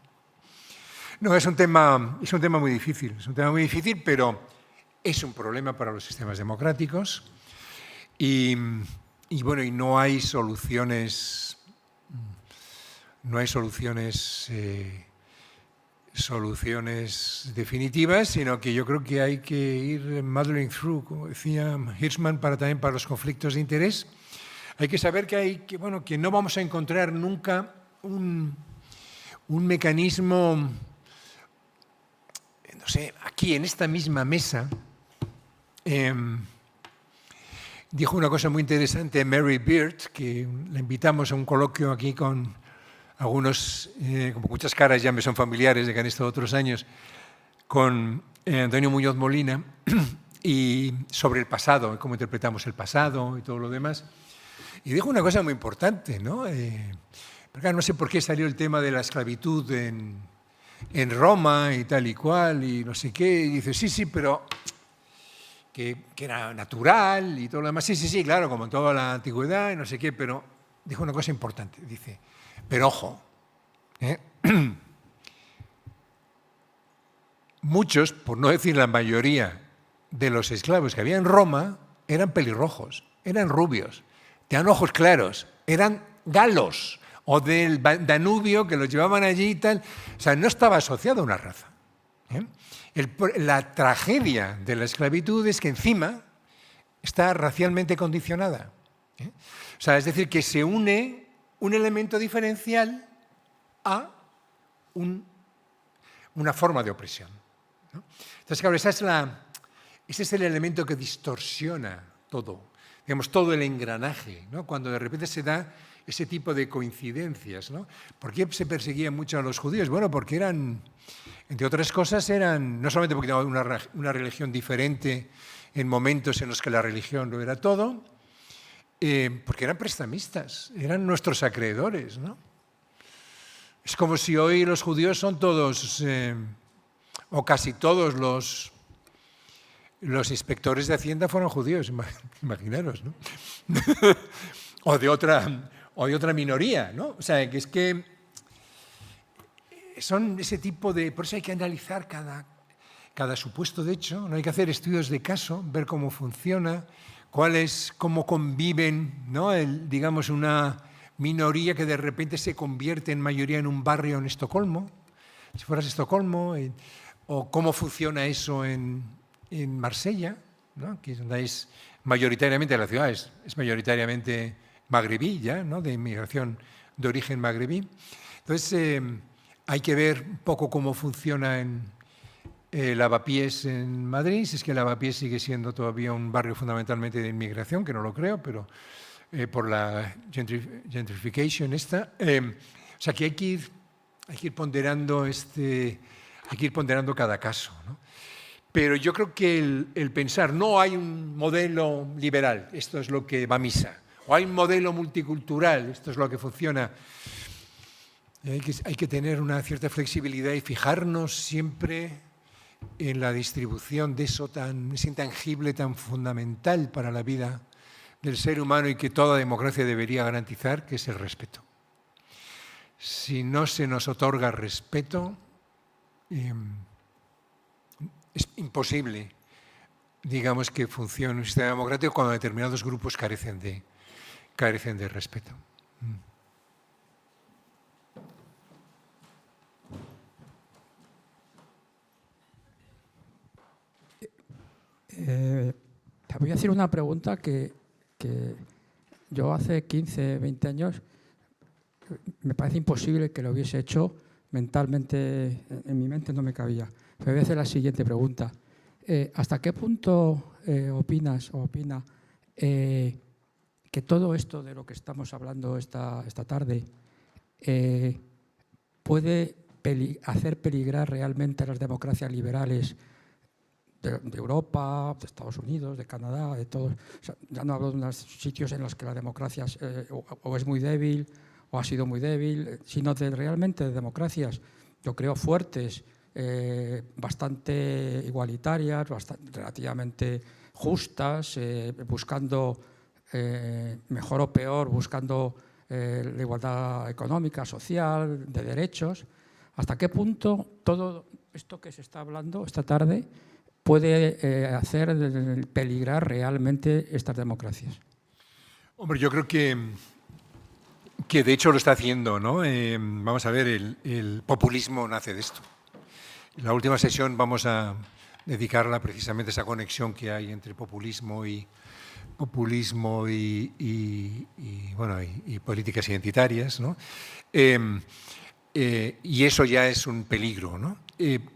No, es un tema muy difícil, pero es un problema para los sistemas democráticos y bueno, y no hay soluciones definitivas, sino que yo creo que hay que ir mothering through, como decía Hirschman, también para los conflictos de interés. Hay que saber que no vamos a encontrar nunca un mecanismo, no sé, aquí en esta misma mesa. Dijo una cosa muy interesante Mary Beard, que la invitamos a un coloquio aquí con algunos, como muchas caras ya me son familiares de que han estado otros años, con Antonio Muñoz Molina, y sobre el pasado, cómo interpretamos el pasado y todo lo demás. Y dijo una cosa muy importante, ¿no? No sé por qué salió el tema de la esclavitud en Roma y tal y cual, y no sé qué, y dice, sí, pero que era natural y todo lo demás. Sí, claro, como en toda la antigüedad y no sé qué, pero dijo una cosa importante, dice, pero ojo, muchos, por no decir la mayoría, de los esclavos que había en Roma eran pelirrojos, eran rubios, tenían ojos claros, eran galos o del Danubio que los llevaban allí y tal. O sea, no estaba asociado a una raza. La tragedia de la esclavitud es que encima está racialmente condicionada. O sea, es decir, que se une un elemento diferencial a una forma de opresión, ¿no? Entonces, claro, ese es el elemento que distorsiona todo, digamos, todo el engranaje, ¿no? Cuando de repente se da ese tipo de coincidencias, ¿no? ¿Por qué se perseguía mucho a los judíos? Bueno, porque eran, entre otras cosas, no solamente porque tenían una religión diferente en momentos en los que la religión lo era todo, porque eran prestamistas, eran nuestros acreedores, ¿no? Es como si hoy los judíos son todos, o casi todos los inspectores de Hacienda fueron judíos, imaginaros, ¿no? o de otra minoría, ¿no? O sea, que es que son ese tipo de... Por eso hay que analizar cada supuesto de hecho, no hay que hacer estudios de caso, ver cómo funciona, cómo conviven, ¿no? Digamos, una minoría que de repente se convierte en mayoría en un barrio en Estocolmo, si fueras Estocolmo, o cómo funciona eso en Marsella, ¿no? Que es donde es mayoritariamente, la ciudad es mayoritariamente magrebí ya, ¿no? De inmigración de origen magrebí. Entonces, hay que ver un poco cómo funciona en Lavapiés en Madrid, si es que Lavapiés sigue siendo todavía un barrio fundamentalmente de inmigración, que no lo creo, pero por la gentrification esta. O sea que hay que ir ponderando cada caso, ¿no? Pero yo creo que el pensar, no hay un modelo liberal, esto es lo que va a misa, o hay un modelo multicultural, esto es lo que funciona. Hay que tener una cierta flexibilidad y fijarnos siempre en la distribución de eso ese intangible tan fundamental para la vida del ser humano y que toda democracia debería garantizar, que es el respeto. Si no se nos otorga respeto, es imposible, digamos, que funcione un sistema democrático cuando determinados grupos carecen de respeto. Te voy a hacer una pregunta que yo hace 15, 20 años me parece imposible que lo hubiese hecho mentalmente, en mi mente no me cabía. Pero voy a hacer la siguiente pregunta. ¿Hasta qué punto opina que todo esto de lo que estamos hablando esta tarde puede hacer peligrar realmente a las democracias liberales de Europa, de Estados Unidos, de Canadá, de todos? O sea, ya no hablo de unos sitios en los que la democracia o es muy débil o ha sido muy débil, sino realmente de democracias, yo creo, fuertes, bastante igualitarias, relativamente justas, buscando mejor o peor, buscando la igualdad económica, social, de derechos. ¿Hasta qué punto todo esto que se está hablando esta tarde puede hacer peligrar realmente estas democracias? Hombre, yo creo que de hecho lo está haciendo, ¿no? Vamos a ver, el populismo nace de esto. En la última sesión vamos a dedicarla precisamente a esa conexión que hay entre populismo y políticas identitarias, ¿no? Y eso ya es un peligro, ¿no?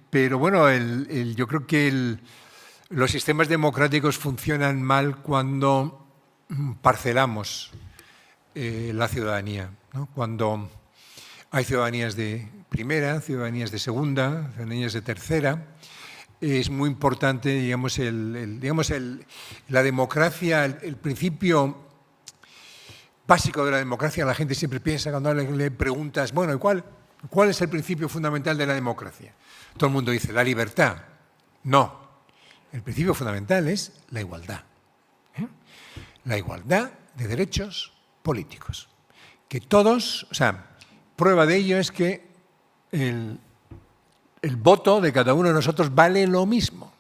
Pero bueno, yo creo que los sistemas democráticos funcionan mal cuando parcelamos la ciudadanía, ¿no? Cuando hay ciudadanías de primera, ciudadanías de segunda, ciudadanías de tercera. Es muy importante, digamos, la democracia, el principio básico de la democracia. La gente siempre piensa cuando le preguntas, bueno, ¿y cuál es el principio fundamental de la democracia? Todo el mundo dice, la libertad. No, el principio fundamental es la igualdad. La igualdad de derechos políticos. Que todos, o sea, prueba de ello es que el voto de cada uno de nosotros vale lo mismo.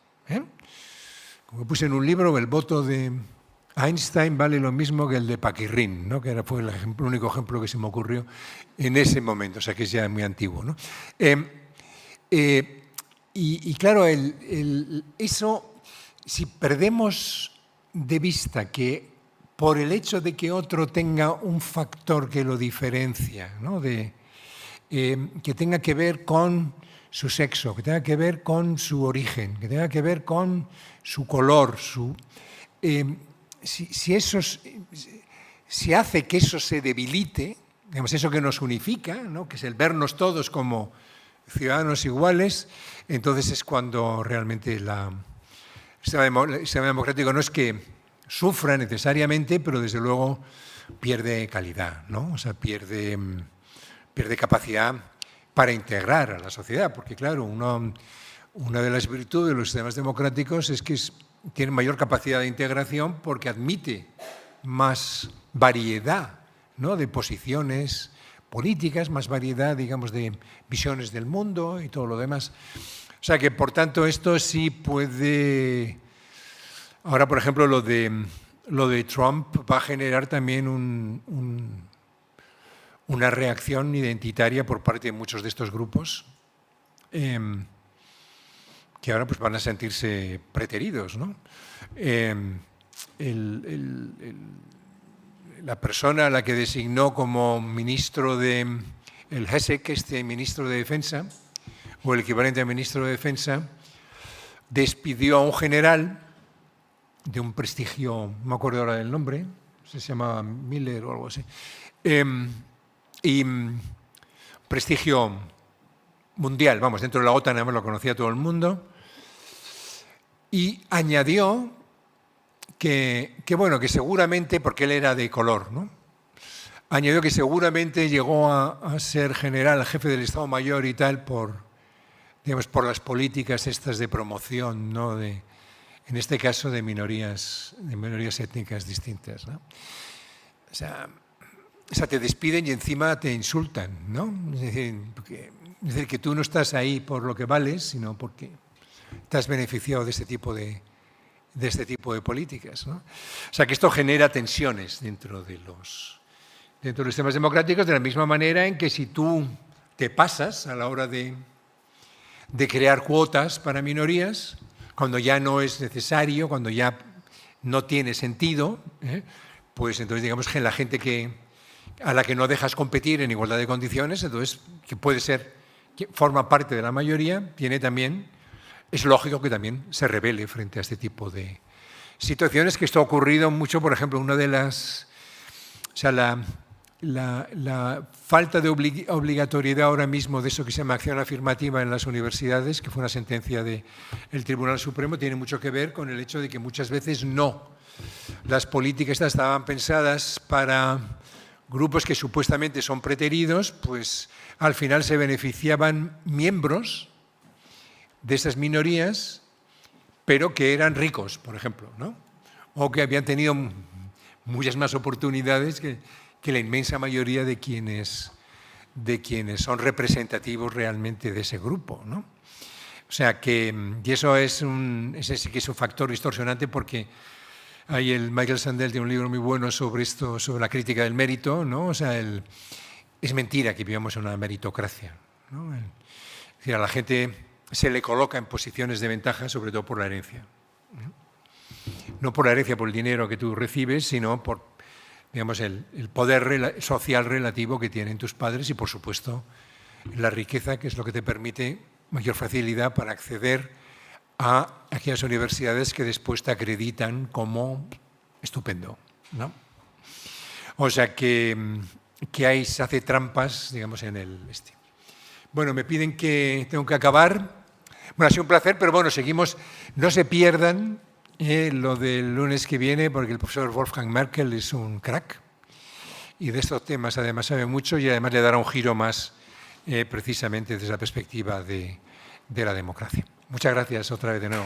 Como puse en un libro, el voto de Einstein vale lo mismo que el de Paquirrín, ¿no? Que fue el único ejemplo que se me ocurrió en ese momento, o sea que es ya muy antiguo, ¿no? Y claro, eso, si perdemos de vista que por el hecho de que otro tenga un factor que lo diferencia, ¿no? Que tenga que ver con su sexo, que tenga que ver con su origen, que tenga que ver con su color, si hace que eso se debilite, digamos, eso que nos unifica, ¿no? Que es el vernos todos como ciudadanos iguales, entonces es cuando realmente el sistema democrático no es que sufra necesariamente, pero desde luego pierde calidad, ¿no? O sea, pierde capacidad para integrar a la sociedad, porque claro, una de las virtudes de los sistemas democráticos es que tienen mayor capacidad de integración porque admite más variedad, ¿no? De posiciones políticas, más variedad, digamos, de visiones del mundo y todo lo demás. O sea que, por tanto, esto sí puede... Ahora, por ejemplo, lo de Trump va a generar también una reacción identitaria por parte de muchos de estos grupos que ahora pues, van a sentirse preteridos, ¿no? La persona a la que designó como ministro el Hesek, este ministro de Defensa, o el equivalente a ministro de Defensa, despidió a un general de un prestigio, no me acuerdo ahora del nombre, se llamaba Miller o algo así, y prestigio mundial, vamos, dentro de la OTAN además lo conocía todo el mundo, y añadió que seguramente, porque él era de color, ¿no? Añadió que seguramente llegó a ser general, jefe del Estado Mayor y tal, por las políticas estas de promoción, ¿no? En este caso de minorías étnicas distintas, ¿no? O sea, te despiden y encima te insultan, ¿no? Es decir, que tú no estás ahí por lo que vales, sino porque te has beneficiado de este tipo de políticas, ¿no? O sea, que esto genera tensiones dentro de los sistemas democráticos, de la misma manera en que si tú te pasas a la hora de crear cuotas para minorías, cuando ya no es necesario, cuando ya no tiene sentido, pues entonces digamos que la gente a la que no dejas competir en igualdad de condiciones, entonces que puede ser, que forma parte de la mayoría, es lógico que también se rebele frente a este tipo de situaciones, que esto ha ocurrido mucho, por ejemplo, una de las... O sea, la falta de obligatoriedad ahora mismo de eso que se llama acción afirmativa en las universidades, que fue una sentencia del Tribunal Supremo, tiene mucho que ver con el hecho de que muchas veces las políticas estaban pensadas para grupos que supuestamente son preteridos, pues al final se beneficiaban miembros de estas minorías, pero que eran ricos, por ejemplo, ¿no? O que habían tenido muchas más oportunidades que la inmensa mayoría de quienes son representativos realmente de ese grupo, ¿no? O sea que, y eso ese sí que es un factor distorsionante, porque hay el Michael Sandel tiene un libro muy bueno sobre esto, sobre la crítica del mérito, ¿no? O sea, es mentira que vivamos en una meritocracia, ¿no? Es decir, a la gente se le coloca en posiciones de ventaja, sobre todo por la herencia. No por la herencia, por el dinero que tú recibes, sino por, digamos, el poder social relativo que tienen tus padres y, por supuesto, la riqueza, que es lo que te permite mayor facilidad para acceder a aquellas universidades que después te acreditan como estupendo, ¿no? O sea que ahí se hace trampas, digamos, en el este. Bueno, me piden que tengo que acabar. Bueno, ha sido un placer, pero bueno, seguimos. No se pierdan lo del lunes que viene, porque el profesor Wolfgang Merkel es un crack y de estos temas además sabe mucho, y además le dará un giro más precisamente desde la perspectiva de la democracia. Muchas gracias otra vez de nuevo.